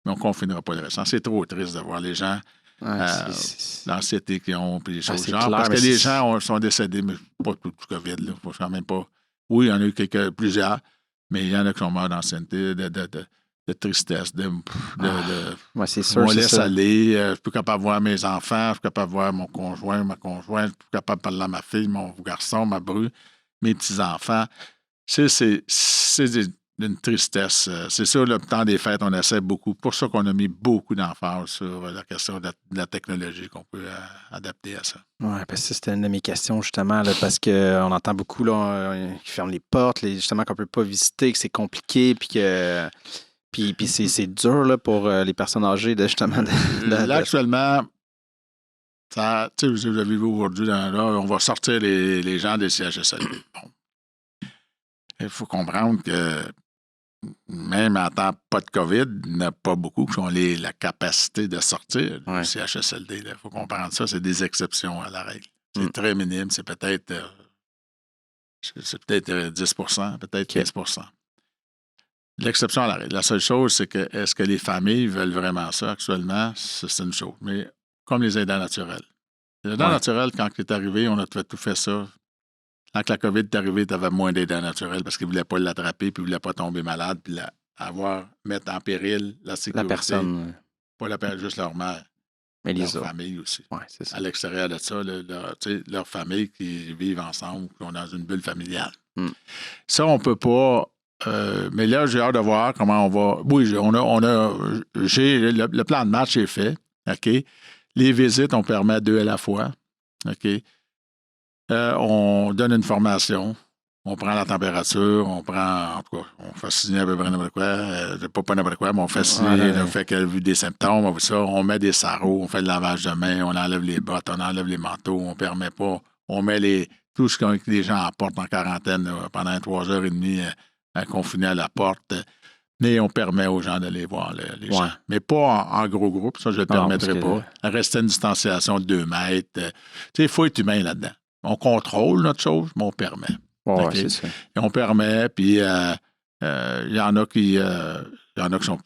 Mais on ne confinera pas le restant. C'est trop triste de voir les gens, l'anxiété qu'ils ont, puis les choses genre. Clair, parce que les gens sont décédés, mais pas tout le COVID. Là. Faut quand même pas. Oui, il y en a eu plusieurs, mais il y en a qui sont morts d'ancienneté, de tristesse, c'est sûr, on laisse aller. Je suis plus capable de voir mes enfants, je suis plus capable de voir mon conjoint, ma conjointe, je suis plus capable de parler à ma fille, mon garçon, ma bru, mes petits-enfants. C'est d'une tristesse. C'est sûr, le temps des fêtes, on essaie beaucoup. Pour ça qu'on a mis beaucoup d'emphase sur la question de la technologie qu'on peut adapter à ça. Oui, parce que c'était une de mes questions, justement, là, parce qu'on entend beaucoup qu'ils ferment les portes, justement, qu'on ne peut pas visiter, que c'est compliqué, puis que... Puis c'est dur là, pour les personnes âgées, justement. Là, actuellement, tu sais, vous avez vu aujourd'hui, là, on va sortir les gens des CHSLD. Bon. Il faut comprendre que même en temps pas de COVID, il n'y en a pas beaucoup qui ont la capacité de sortir du CHSLD. Il faut comprendre ça, c'est des exceptions à la règle. C'est très minime, c'est peut-être 10 peut-être 15 L'exception à la règle. La seule chose, c'est que est-ce que les familles veulent vraiment ça actuellement? C'est une chose. Mais comme les aidants naturels. Les aidants naturels, quand il est arrivé, on a tout fait ça. Quand la COVID est arrivée, tu avais moins d'aidants naturels parce qu'ils ne voulaient pas l'attraper puis ils ne voulaient pas tomber malade puis mettre en péril la sécurité. La personne. Pas la personne, juste leur mère. Mais leur famille aussi. Ouais, c'est ça. À l'extérieur de ça, leur famille qui vivent ensemble, qui sont dans une bulle familiale. Ça, on ne peut pas... mais là, j'ai hâte de voir comment on va... Oui, le plan de match est fait. OK? Les visites, on permet 2 à la fois. OK? On donne une formation. On prend la température. On prend... En tout cas, on fait signer à peu près n'importe quoi. Pas n'importe quoi, mais on fait signer. On fait qu'elle a vu des symptômes. On fait ça. On met des sarraux. On fait le lavage de main. On enlève les bottes. On enlève les manteaux. On permet pas... On met tout ce que les gens apportent en quarantaine pendant 3h30... confinés à la porte, mais on permet aux gens d'aller voir les gens. Mais pas en gros groupe, ça, je ne le permettrai pas. Rester à une distanciation de 2 mètres. Tu sais, il faut être humain là-dedans. On contrôle notre chose, mais on permet. C'est ça. Et on permet, puis il y en a qui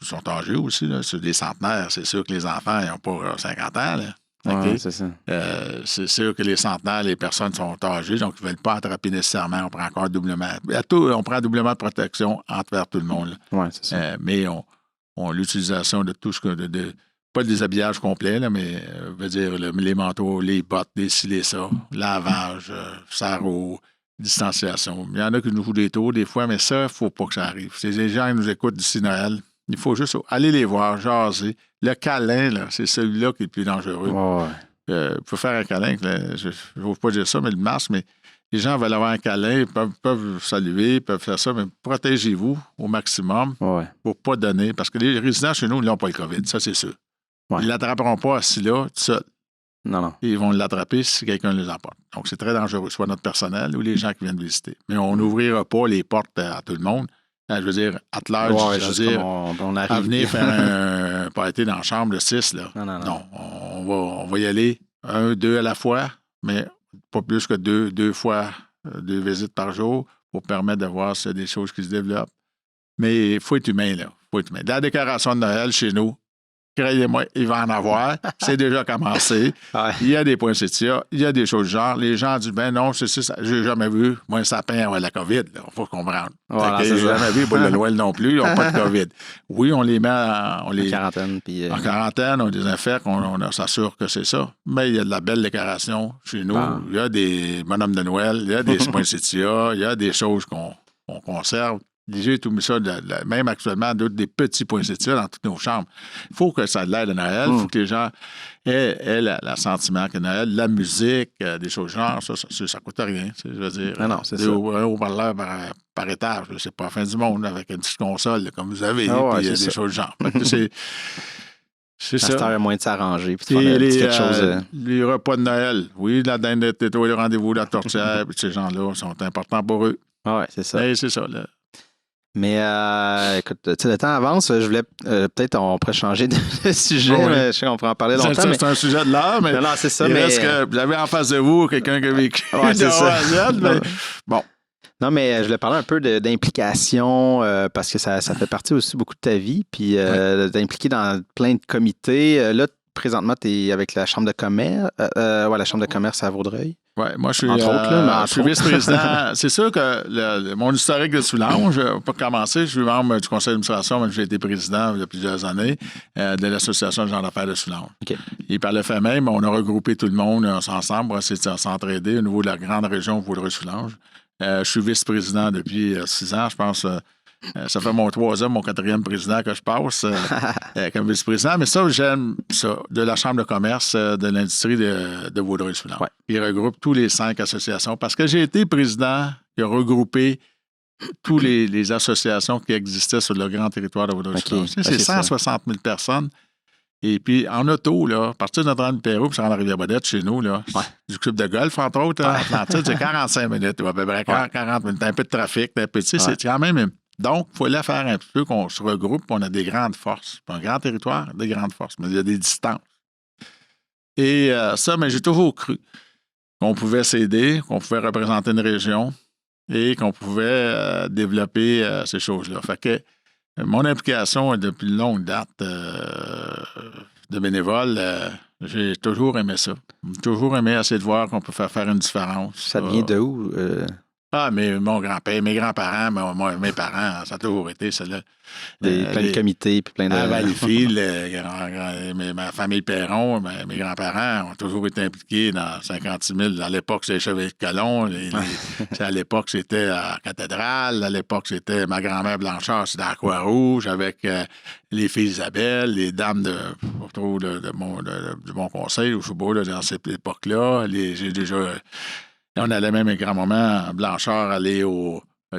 sont âgés aussi. Là. C'est des centenaires. C'est sûr que les enfants, ils n'ont pas 50 ans. Là. Okay. C'est ça. C'est sûr que les centenaires, les personnes sont âgées, donc ils ne veulent pas attraper nécessairement. On prend encore doublement. On prend doublement de protection envers tout le monde. Oui, c'est ça. Mais l'utilisation de tout ce que. Pas le déshabillage complet, là, mais veut dire les manteaux, les bottes, les ci, les ça, lavage, sarrau, distanciation. Il y en a qui nous jouent des tours des fois, mais ça, il ne faut pas que ça arrive. C'est les gens qui nous écoutent d'ici Noël. Il faut juste aller les voir, jaser. Le câlin, là, c'est celui-là qui est le plus dangereux. Il faut faire un câlin. Je ne veux pas dire ça, mais le masque, mais les gens veulent avoir un câlin, peuvent saluer, peuvent faire ça, mais protégez-vous au maximum pour ne pas donner. Parce que les résidents chez nous, ils n'ont pas le COVID, ça, c'est sûr. Ils ne l'attraperont pas assis là, tout seul. Non. Ils vont l'attraper si quelqu'un les emporte. Donc, c'est très dangereux, soit notre personnel ou les gens qui viennent visiter. Mais on n'ouvrira pas les portes à tout le monde. Je veux dire, at large, on à venir faire un party dans la chambre, le 6, là. Non, on va y aller 1, 2 à la fois, mais pas plus que 2 fois, 2 visites par jour pour permettre de voir s'il y a des choses qui se développent. Mais il faut être humain, là. Dans la décoration de Noël, chez nous, croyez-moi, il va en avoir. C'est déjà commencé. Il y a des poinsettias, il y a des choses du genre. Les gens disent, ben non, c'est ça, j'ai jamais vu. Moi, un sapin avoir la COVID. Il faut comprendre. J'ai jamais vu pour le Noël non plus. Ils n'ont pas de COVID. Oui, on les met en quarantaine. En quarantaine, on désinfecte, on s'assure que c'est ça. Mais il y a de la belle décoration chez nous. Il y a des bonhommes de Noël, il y a des poinsettias, il y a des choses qu'on conserve. J'ai tout mis ça, même actuellement, des petits poinsettias dans toutes nos chambres. Il faut que ça ait de l'air de Noël. Il faut que les gens aient le sentiment que Noël, la musique, des choses genre, ça ne coûte rien. Je veux dire, non, c'est des haut-parleurs par étage, c'est pas la fin du monde avec une petite console comme vous avez. Puis des choses genre. C'est ça. Il y a moyen de s'arranger. Puis quelque chose. Les repas de Noël. Oui, la dinde de této, les rendez-vous, la tourtière, puis ces gens-là sont importants pour eux. Oui, c'est ça. Mais c'est ça, là. Mais écoute, le temps avance. Je voulais peut-être on pourrait changer de sujet. Mais je sais qu'on pourrait en parler longtemps. C'est un sujet de l'heure, mais non, c'est ça. Il reste que vous avez en face de vous quelqu'un qui a vécu c'est ça. Mais bon. Non, mais je voulais parler un peu d'implication parce que ça fait partie aussi beaucoup de ta vie. Puis d'impliquer dans plein de comités. Là, présentement, tu es avec la Chambre de commerce. La Chambre de commerce à Vaudreuil. Oui, moi, je suis vice-président. C'est sûr que mon historique de Soulanges, pour commencer, je suis membre du conseil d'administration, mais j'ai été président il y a plusieurs années de l'Association des gens d'affaires de Soulanges. Okay. Et par le fait même, on a regroupé tout le monde ensemble, on s'entraider au niveau de la grande région Vaudreuil-Soulanges. Je suis vice-président depuis 6 ans, je pense. Ça fait mon 4e président que je passe comme vice-président. Mais ça, j'aime ça, de la Chambre de commerce de l'industrie de Vaudreuil-Soulanges. Ouais. Il regroupe tous les 5 associations parce que j'ai été président qui a regroupé toutes les associations qui existaient sur le grand territoire de Vaudreuil-Soulanges. Okay. C'est 160 000 personnes. Et puis, en auto, là, à partir de Notre-Dame-du-Pérou, puis ça rend la Rivière-Baudette chez nous, là, du club de golf, entre autres, Atlantide, c'est 45 minutes, ou à peu près 40 minutes. Un peu de trafic, c'est quand même... Donc, il fallait faire un peu qu'on se regroupe, on a des grandes forces. Un grand territoire, des grandes forces, mais il y a des distances. Et ça, mais j'ai toujours cru qu'on pouvait s'aider, qu'on pouvait représenter une région et qu'on pouvait développer ces choses-là. Fait que mon implication est depuis une longue date de bénévole. J'ai toujours aimé ça. J'ai toujours aimé essayer de voir qu'on peut faire une différence. Ça vient de où? Mais mon grand-père, mes grands-parents, mes parents, ça a toujours été cela. Plein de comités, puis plein de... Valleyfield, ma famille Perron, mes grands-parents ont toujours été impliqués dans 56 000. À l'époque, c'était les Chevaliers de Colomb. À l'époque, c'était à Cathédrale. À l'époque, c'était ma grand-mère Blanchard, c'était à Croix-Rouge, avec les filles Isabelle, les dames du Bon Conseil, au Choubeau, dans cette époque-là. J'ai déjà... On allait même avec grand-maman Blanchard aller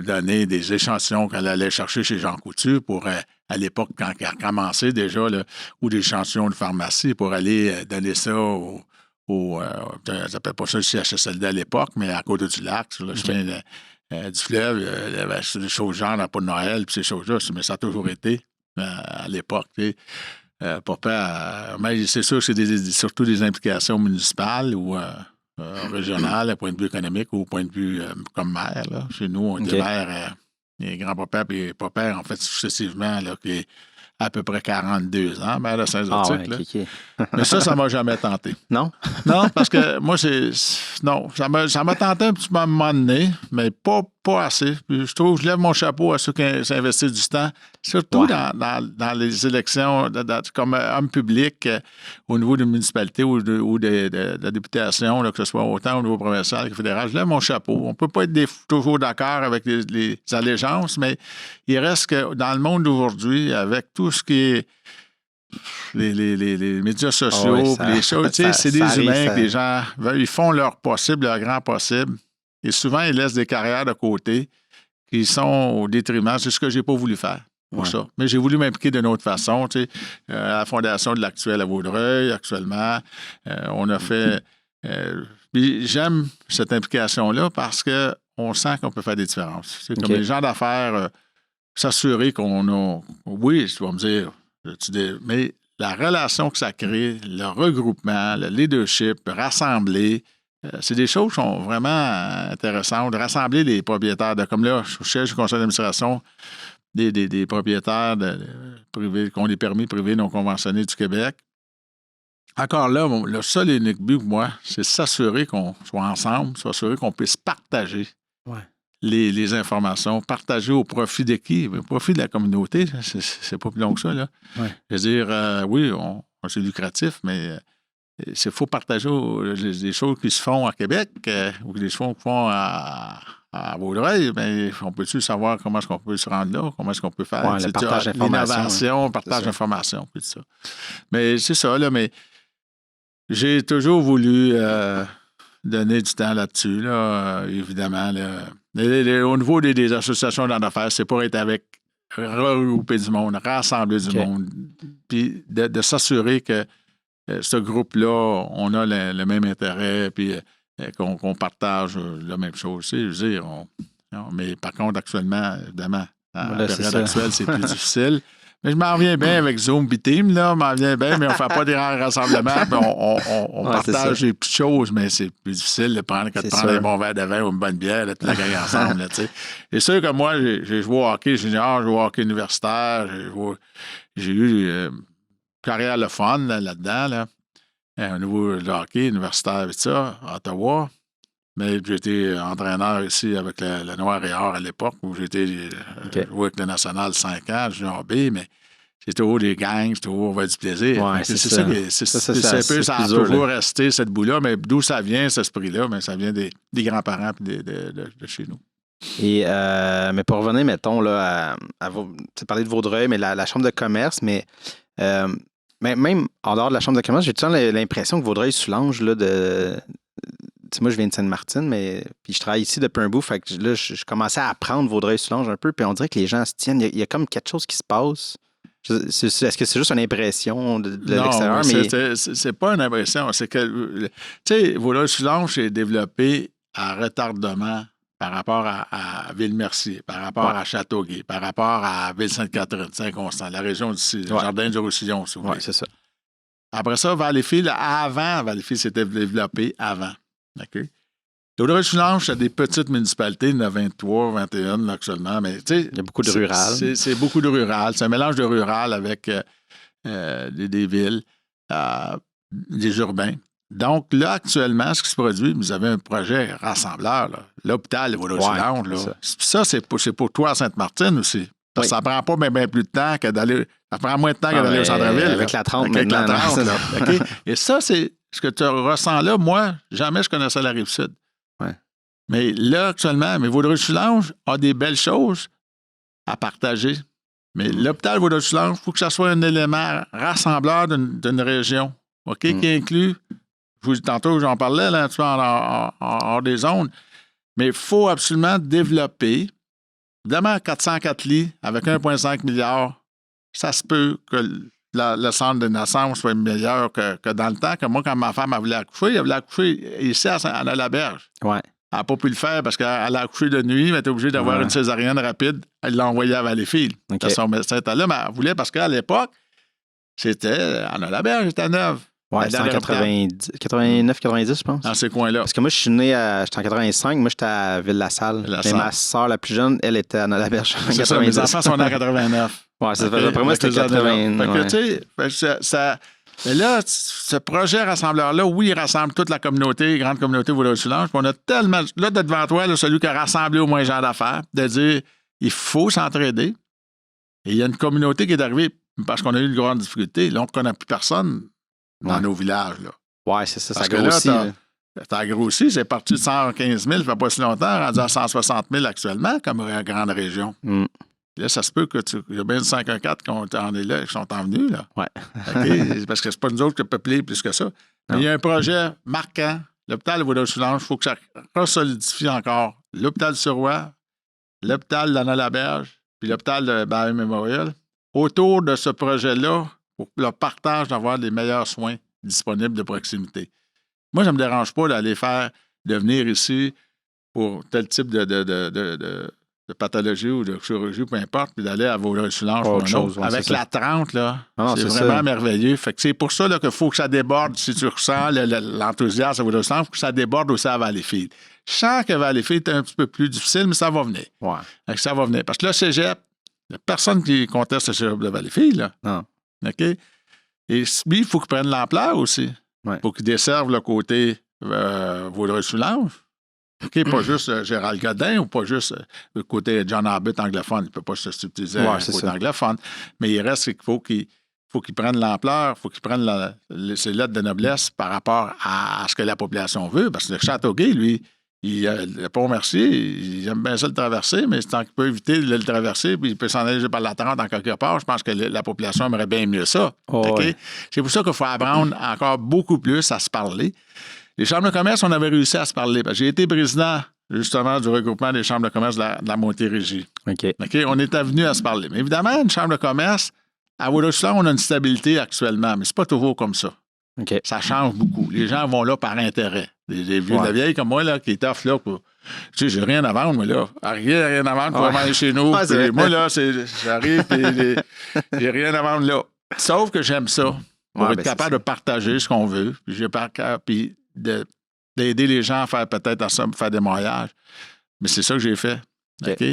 donner des échantillons qu'elle allait chercher chez Jean Coutu pour, à l'époque, quand elle a commencé déjà, là, ou des échantillons de pharmacie pour aller donner ça ça s'appelle pas ça le CHSLD à l'époque, mais à côté du lac, sur le chemin du fleuve, il y avait des choses genre à pas de Noël, puis ces choses-là, mais ça a toujours été à l'époque. Mais c'est sûr que c'est surtout des implications municipales ou... régional, à point de vue économique ou au point de vue comme maire. Là. Chez nous, on était maire, les grands-papas et papa, en fait, successivement, là, qui est à peu près 42 ans, maire de Saint-Zotique. Mais ça ne m'a jamais tenté. Non? Non, parce que moi, non, ça m'a tenté un petit peu à un moment donné, mais pas assez. Puis je trouve que je lève mon chapeau à ceux qui s'investissent du temps, surtout dans les élections comme homme public au niveau de municipalité ou de la députation, là, que ce soit autant au niveau provincial que fédéral. Je lève mon chapeau. On ne peut pas être toujours d'accord avec les allégeances, mais il reste que dans le monde d'aujourd'hui, avec tout ce qui est les médias sociaux, les choses, c'est des humains que les gens ils font leur possible, leur grand possible. Et souvent, ils laissent des carrières de côté qui sont au détriment. C'est ce que je n'ai pas voulu faire pour ça. Mais j'ai voulu m'impliquer d'une autre façon. À la fondation de l'Actuel à Vaudreuil, actuellement, on a fait... j'aime cette implication-là parce qu'on sent qu'on peut faire des différences. C'est comme les gens d'affaires, s'assurer qu'on a... Oui, tu vas me dire... Mais la relation que ça crée, le regroupement, le leadership, rassembler... c'est des choses qui sont vraiment intéressantes. De rassembler les propriétaires, comme là, je suis au conseil d'administration des propriétaires privés, qui ont des permis privés non conventionnés du Québec. Encore là, le seul et unique but pour moi, c'est s'assurer qu'on soit ensemble, s'assurer qu'on puisse partager les informations, partager au profit de qui? Au profit de la communauté. C'est pas plus long que ça, là. Je veux dire, oui, c'est lucratif, mais... il faut partager les choses qui se font à Québec ou les choses qui se font à Vaudreuil, mais on peut-tu savoir comment est-ce qu'on peut se rendre là, comment est-ce qu'on peut faire le partage d'informations. L'innovation, partage d'informations, puis tout ça. Mais c'est ça, là, mais j'ai toujours voulu donner du temps là-dessus, là, évidemment. Là. Au niveau des associations d'en affaires, c'est pour être avec, regrouper du monde, rassembler du monde, puis de s'assurer que ce groupe-là, on a le même intérêt, puis qu'on partage la même chose. Je veux dire, mais par contre, actuellement, évidemment, dans la période actuelle, c'est plus difficile. Mais je m'en reviens bien avec Zoom et Team, là, m'en reviens bien, mais on ne fait pas des grands rassemblements, puis on partage les petites choses, mais c'est plus difficile de prendre un bon verre de vin ou une bonne bière, là, toute la gang ensemble. Là, c'est sûr que moi, j'ai joué au hockey junior, j'ai joué au hockey universitaire, j'ai eu une carrière le fun là-dedans, là, au niveau de hockey universitaire et ça, à Ottawa. Mais j'ai été entraîneur ici avec le Noir et Or à l'époque, où j'ai été joué avec le National 5 ans, junior B, mais c'est toujours des gangs, c'est toujours on va du plaisir. Ouais, c'est ça a toujours resté, cette bout-là, mais d'où ça vient, cet esprit-là? Mais ça vient des grands-parents et de chez nous. Et, mais pour revenir, mettons, là, tu parlais de Vaudreuil, mais la Chambre de commerce, mais même en dehors de la Chambre de commerce, j'ai tout le temps l'impression que Vaudreuil-Soulanges, là, moi, je viens de Sainte-Martine, mais puis je travaille ici depuis un bout. Fait que là, je commençais à apprendre Vaudreuil-Soulanges un peu, puis on dirait que les gens se tiennent. Il y a comme quelque chose qui se passe. Est-ce que c'est juste une impression de l'extérieur? Non, c'est pas une impression. C'est que, tu sais, Vaudreuil-Soulanges est développé à retardement par rapport à Ville-Mercier, par rapport à Châteauguay, par rapport à Ville-Sainte-Catherine, Saint-Constant, la région d'ici, le Jardin du Roussillon, si vous voulez. Oui, c'est ça. Après ça, Valleyfield, Valleyfield s'était développé avant. OK? Vaudreuil-Soulanges, c'est des petites municipalités, il y en a 23, 21 là, actuellement, mais tu sais... Il y a beaucoup de rural. C'est beaucoup de rural. C'est un mélange de rural avec des villes, des urbains. Donc là, actuellement, ce qui se produit, vous avez un projet rassembleur, là. L'hôpital Vaudreuil-Soulanges, là. Ça, c'est pour toi à Sainte-Martine aussi. Parce que ça prend pas bien plus de temps que d'aller... Ça prend moins de temps que d'aller au centre-ville. Avec la 30 maintenant. Avec la 30, là. Okay? Et ça, c'est... Ce que tu ressens là, moi, jamais je connaissais la Rive-Sud. Ouais. Mais là, actuellement, Vaudreuil-Soulanges a des belles choses à partager. Mais l'hôpital Vaudreuil-Soulanges, il faut que ça soit un élément rassembleur d'une région, OK, qui inclut, tantôt j'en parlais, là, tu vois, hors des zones, mais il faut absolument développer, évidemment, 404 lits avec 1,5 milliard, ça se peut que le centre de naissance soit meilleur que dans le temps. Que moi, quand ma femme voulait accoucher, elle voulait accoucher ici à Saint-Anna-la-Berge. Ouais. Elle n'a pas pu le faire parce qu'elle a accouché de nuit, elle était obligée d'avoir une césarienne rapide. Elle l'a envoyée à Valleyfield. Okay. Son médecin était là, mais elle voulait parce qu'à l'époque, c'était Anna-la-Berge, c'était neuve. Ouais, c'était en 89-90, je pense. Dans ces coins-là. Parce que moi, je suis né j'étais en 85, moi, j'étais à Ville-la-Salle. Mais ma soeur la plus jeune, elle était à Anna-la-Berge en 90. Ça, mes enfants sont nés en 89. Ouais, c'est okay. Après moi, c'était 80. Fait que, tu sais, mais là, ce projet rassembleur-là, oui, il rassemble toute la communauté, grande communauté Vaudreuil-Soulanges. On a tellement. Là, de devant toi, là, celui qui a rassemblé au moins les gens d'affaires, de dire il faut s'entraider. Et il y a une communauté qui est arrivée parce qu'on a eu de grandes difficultés. Là, on ne connaît plus personne dans nos villages. Là. Ouais, c'est ça, ça grossit. Ça grossi, c'est parti de 115 000, ça fait pas si longtemps, rendu à 160 000 actuellement comme grande région. Là, ça se peut il y a bien de 514 qui sont en venus, là. Ouais. Okay? Parce que c'est pas nous autres qui peuplés plus que ça. Mais il y a un projet marquant. L'hôpital de Vaudreuil-Soulanges, il faut que ça resolidifie encore. L'hôpital du Suroît, l'hôpital d'Anna-la-Berge, puis l'hôpital de Barry Memorial. Autour de ce projet-là, pour le partage d'avoir les meilleurs soins disponibles de proximité. Moi, ça ne me dérange pas de venir ici pour tel type de pathologie ou de chirurgie, peu importe, puis d'aller à Vaudreuil-Soulanges pour une autre. Avec la 30, là, c'est vraiment merveilleux. Fait que c'est pour ça qu'il faut que ça déborde, si tu ressens l'enthousiasme à Vaudreuil-Soulanges, il faut que ça déborde aussi à Valleyfield. Je sens que Valleyfield est un petit peu plus difficile, mais ça va venir. Ouais. Ça va venir. Parce que le cégep, il n'y a personne qui conteste le cégep de Valleyfield, là. Non. OK? Et lui, il faut qu'il prenne l'ampleur aussi. Ouais. Pour qu'il desserve le côté Vaudreuil-Soulanges. OK, pas juste Gérald Godin ou pas juste le côté John Abbott anglophone. Il ne peut pas se subtiliser le côté anglophone. Mais il reste qu'il faut qu'ils prennent l'ampleur, il faut qu'ils prennent ces lettres de noblesse par rapport à ce que la population veut. Parce que le Châteauguay, lui, le Pont-Mercier, il aime bien ça le traverser, mais tant qu'il peut éviter de le traverser, puis il peut s'en aller par la 30 en quelque part, je pense que la population aimerait bien mieux ça. Okay? C'est pour ça qu'il faut apprendre encore beaucoup plus à se parler. Les chambres de commerce, on avait réussi à se parler. J'ai été président, justement, du regroupement des chambres de commerce de la Montérégie. OK. On était venus à se parler. Mais évidemment, une chambre de commerce, à Woodstock, on a une stabilité actuellement, mais c'est pas toujours comme ça. Okay. Ça change beaucoup. Les gens vont là par intérêt. Des vieux de la vieille comme moi, là, qui est off, là, pour... Tu sais, j'ai rien à vendre, moi, là. Rien à vendre pour aller chez nous. Moi, là, j'arrive, et j'ai rien à vendre, là. Sauf que j'aime ça. Pour être capable de partager ce qu'on veut. Puis d'aider les gens à faire peut-être faire des mariages. Mais c'est ça que j'ai fait. OK?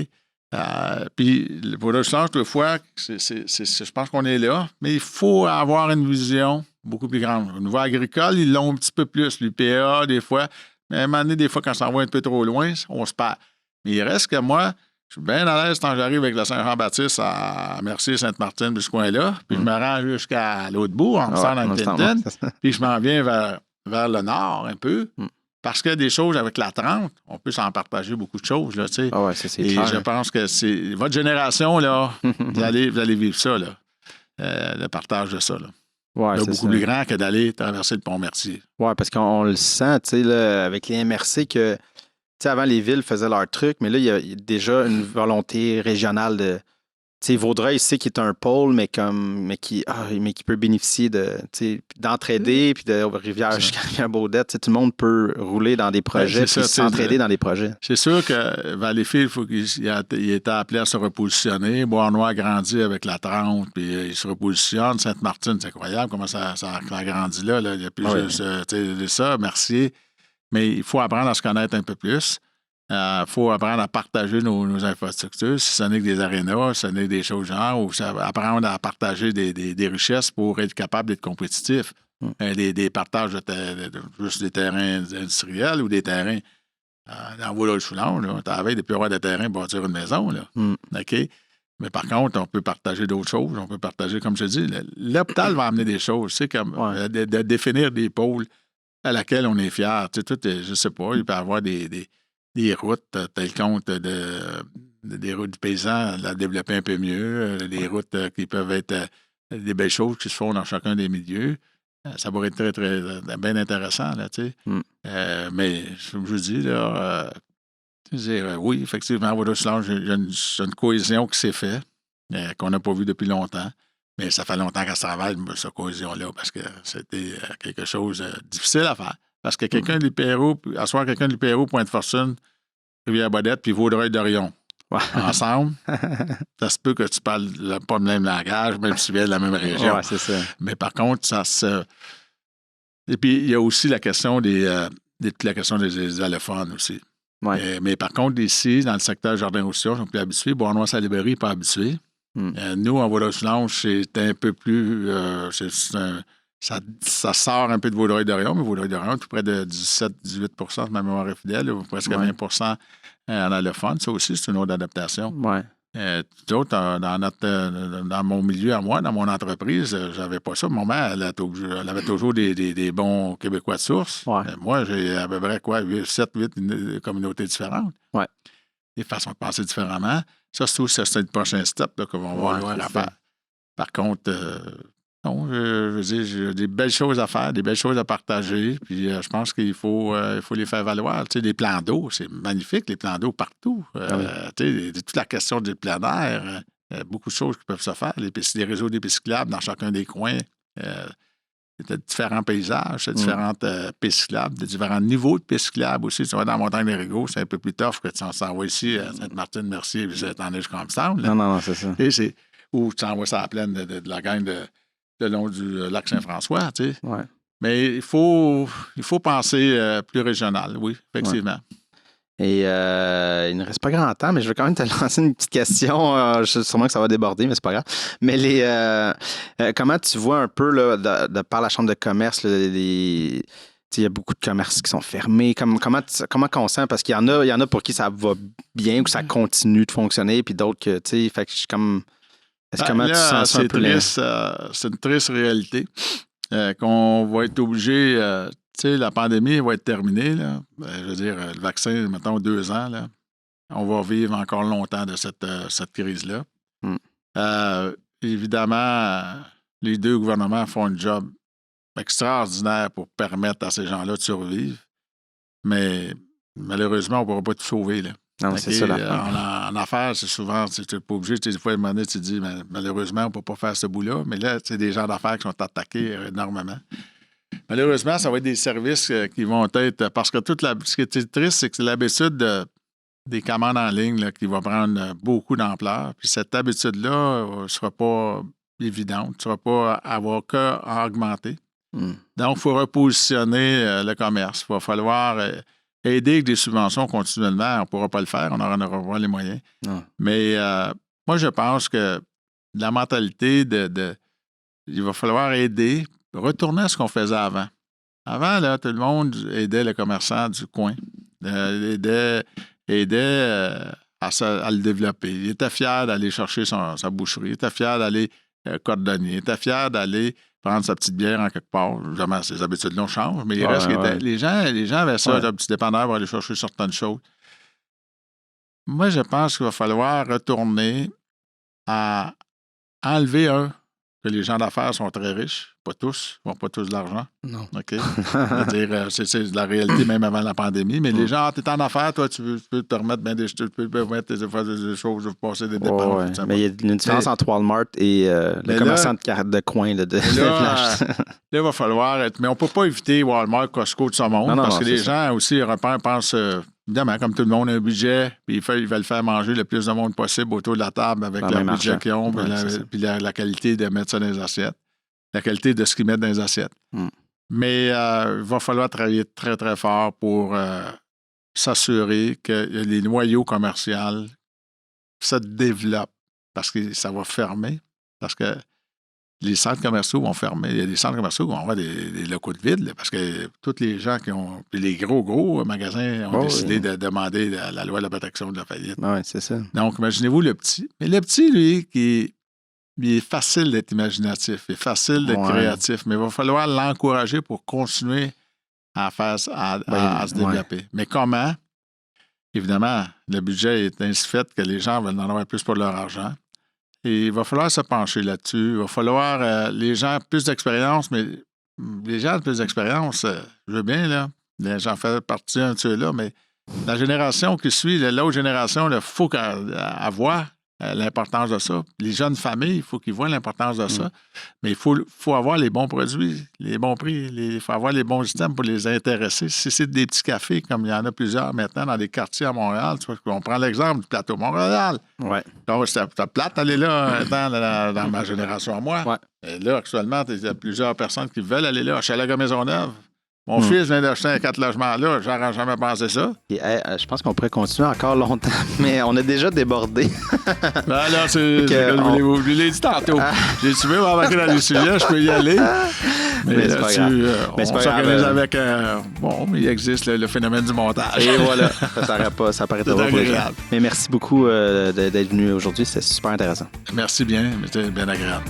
Puis, pour le sens, des fois, je pense qu'on est là, mais il faut avoir une vision beaucoup plus grande. Au niveau agricole, ils l'ont un petit peu plus. L'UPA, des fois. Mais à un moment donné, des fois, quand ça va un peu trop loin, on se perd. Mais il reste que moi, je suis bien à l'aise quand j'arrive avec le Saint-Jean-Baptiste à Mercier, Sainte-Martine, de ce coin-là. Puis je me rends jusqu'à l'autre bout, en Saint-Anne, puis je m'en viens vers le nord un peu. Parce qu'il y a des choses avec la 30, on peut s'en partager beaucoup de choses, là, tu sais. Ah ouais, c'est et clair. je pense que c'est votre génération, là, vous allez vivre ça, là. Le partage de ça, là. Ouais, c'est beaucoup plus grand que d'aller traverser le Pont-Mercier. Oui, parce qu'on le sent, tu sais, là, avec les MRC, que, tu sais, avant, les villes faisaient leur truc, mais là, il y a déjà une volonté régionale de... Tu sais, Vaudreuil, c'est qui est un pôle, mais qui peut bénéficier d'entraider, puis de Rivière jusqu'à Rivière-Baudette. Tu sais, tout le monde peut rouler dans des projets, puis s'entraider dans des projets. C'est sûr que Valleyfield, il faut qu'il était appelé à se repositionner. Bois-Noir a grandi avec la 30, puis il se repositionne. Sainte-Martine, c'est incroyable comment ça a grandi là. Il y a plus juste ça, Mercier. Mais il faut apprendre à se connaître un peu plus. Il faut apprendre à partager nos infrastructures. Si ce n'est que des arénas, si ce n'est que des choses genre, ou apprendre à partager des richesses pour être capable d'être compétitif. Des partages juste des terrains industriels ou des terrains dans Vaux-le-Choulon. Tu avais des bureaux de terrain pour bâtir une maison. Là. OK? Mais par contre, on peut partager d'autres choses. On peut partager, comme je dis, l'hôpital va amener des choses. C'est comme de définir des pôles à laquelle on est fier. Tu sais, je sais pas, il peut y avoir des routes, tel compte des routes du paysan, la développer un peu mieux, des routes qui peuvent être des belles choses qui se font dans chacun des milieux. Ça pourrait être très, très bien intéressant, là, tu sais. Mais, comme je vous dis, là, oui, effectivement, il y a une cohésion qui s'est faite, qu'on n'a pas vue depuis longtemps. Mais ça fait longtemps qu'elle se travaille, cette cohésion-là, parce que c'était quelque chose de difficile à faire. Parce que quelqu'un de l'Hypero, asseoir quelqu'un de l'Hypero, Pointe-Fortune, Rivière-Baudette, puis Vaudreuil-Dorion, ensemble, ça se peut que tu parles pas le même langage, même si tu viens de la même région. Ouais, c'est ça. Mais par contre, ça se... Et puis, il y a aussi la question des allophones aussi. Ouais. Mais par contre, ici, dans le secteur Jardin-Roussillon, ils sont plus habitués. Bois-Noir-Salibéry, pas habitués. Nous, en Vaudreuil-Soulanges, c'est un peu plus... Ça sort un peu de Vaudreuil-Dorion, mais Vaudreuil-Dorion, tout près de 17-18 de ma mémoire est fidèle, ou presque 20 en allophone. Ça aussi, c'est une autre adaptation. Ouais. D'autres, dans mon milieu à moi, dans mon entreprise, j'avais pas ça. Mon mère, elle avait toujours des bons Québécois de source. Ouais. Moi, j'ai à peu près 7-8 communautés différentes. Ouais. Des façons de penser différemment. Ça, c'est le prochain step là, qu'on va avoir à faire. Par contre, non, je veux dire, j'ai des belles choses à faire, des belles choses à partager. Puis je pense qu'il faut les faire valoir. Tu sais, des plans d'eau, c'est magnifique, les plans d'eau partout. Tu sais, toute la question du plein air, beaucoup de choses qui peuvent se faire. Les réseaux d'épices cyclables dans chacun des coins. Il y a différents paysages, différentes pistes cyclables, différents niveaux de pistes cyclables aussi. Tu vas dans la montagne des Rigaud, c'est un peu plus tough que tu s'en vas ici à Sainte-Martine, Mercier, puis tu t'en es jusqu'à Armstrong. Non, c'est ça. Et ou tu t'envoies ça à la plaine de la gang le long du lac Saint-François, tu sais. Ouais. Mais il faut penser plus régional, oui, effectivement. Ouais. Et il ne reste pas grand temps, mais je vais quand même te lancer une petite question. Sûrement que ça va déborder, mais c'est pas grave. Mais comment tu vois un peu, là, de par la Chambre de commerce, il y a beaucoup de commerces qui sont fermés. Comment qu'on sent? Parce qu'il y en a pour qui ça va bien ou que ça continue de fonctionner, puis d'autres que, tu sais, fait que je suis comme... Comment tu sens ça un peu? C'est une triste réalité qu'on va être obligé... tu sais, la pandémie va être terminée. Là. Je veux dire, le vaccin, mettons 2 ans, là, on va vivre encore longtemps de cette crise-là. Évidemment, les 2 gouvernements font un job extraordinaire pour permettre à ces gens-là de survivre. Mais malheureusement, on ne pourra pas tout sauver. Là. Non, c'est ça l'affaire. En affaires, c'est souvent, tu n'es pas obligé. Des fois, à un moment donné, tu te dis, malheureusement, on ne peut pas faire ce bout-là. Mais là, c'est des gens d'affaires qui sont attaqués énormément. Malheureusement, ça va être des services qui vont être... Parce que ce qui est triste, c'est que c'est l'habitude des commandes en ligne là, qui va prendre beaucoup d'ampleur. Puis cette habitude-là ne sera pas évidente, ne sera pas avoir qu'à augmenter. Donc, il faut repositionner le commerce. Il va falloir aider avec des subventions continuellement. On ne pourra pas le faire, on n'aura pas les moyens. Mais moi, je pense que la mentalité il va falloir aider, retourner à ce qu'on faisait avant. Avant, là, tout le monde aidait le commerçant du coin, aidait à le développer. Il était fier d'aller chercher sa boucherie, il était fier d'aller cordonnier, il était fier d'aller prendre sa petite bière en quelque part. Évidemment, ces habitudes-là changent, mais il reste les gens avaient ça, un petit dépanneur pour aller chercher certaines choses. Moi, je pense qu'il va falloir retourner à enlever que les gens d'affaires sont très riches. Pas tous. Ils n'ont pas tous de l'argent. Non. OK? C'est la réalité même avant la pandémie. Mais les gens, tu es en affaires, toi, tu peux te remettre bien tu peux mettre des choses, passer des dépenses. Mais il y a une différence entre Walmart et le commerçant de coin. Là, il va falloir être... Mais on ne peut pas éviter Walmart, Costco de ce monde, parce que les gens aussi pensent... Évidemment, comme tout le monde a un budget, puis ils veulent faire manger le plus de monde possible autour de la table avec le budget qu'ils ont, puis la qualité de mettre ça dans les assiettes, la qualité de ce qu'ils mettent dans les assiettes. Mais il va falloir travailler très, très fort pour s'assurer que les noyaux commerciaux se développent, parce que ça va fermer, parce que les centres commerciaux vont fermer. Il y a des centres commerciaux qui vont avoir des locaux de vide, là, parce que tous les gens qui ont... Puis les gros magasins ont décidé de demander la loi de la protection de la faillite. Oui, c'est ça. Donc, imaginez-vous le petit. Mais le petit, lui, il est facile d'être imaginatif, il est facile d'être créatif, mais il va falloir l'encourager pour continuer à se développer. Mais comment? Évidemment, le budget est ainsi fait que les gens veulent en avoir plus pour leur argent. Et il va falloir se pencher là-dessus. Il va falloir, les gens, plus d'expérience, mais les gens de plus d'expérience, je veux bien, là, j'en fais partie un de ceux-là, mais la génération qui suit, l'autre génération, il faut avoir l'importance de ça. Les jeunes familles, il faut qu'ils voient l'importance de ça. Mais il faut avoir les bons produits, les bons prix, il faut avoir les bons systèmes pour les intéresser. Si c'est des petits cafés, comme il y en a plusieurs maintenant dans des quartiers à Montréal, tu vois, on prend l'exemple du plateau Montréal. Donc, c'était plate d'aller là dans ma génération à moi. Et là, actuellement, il y a plusieurs personnes qui veulent aller là. Chalaga Maisonneuve. Mon fils vient d'acheter 4 logements là. J'aurais jamais pensé ça. Et, je pense qu'on pourrait continuer encore longtemps, mais on a déjà débordé. Là, je vous l'ai dit tantôt. J'ai tu veux m'embarquer dans les sujets, je peux y aller. Mais là-dessus, on s'organise avec... mais il existe le phénomène du montage. Et voilà, ça paraîtrait pas agréable. Mais merci beaucoup d'être venu aujourd'hui, c'était super intéressant. Merci bien, c'était bien agréable.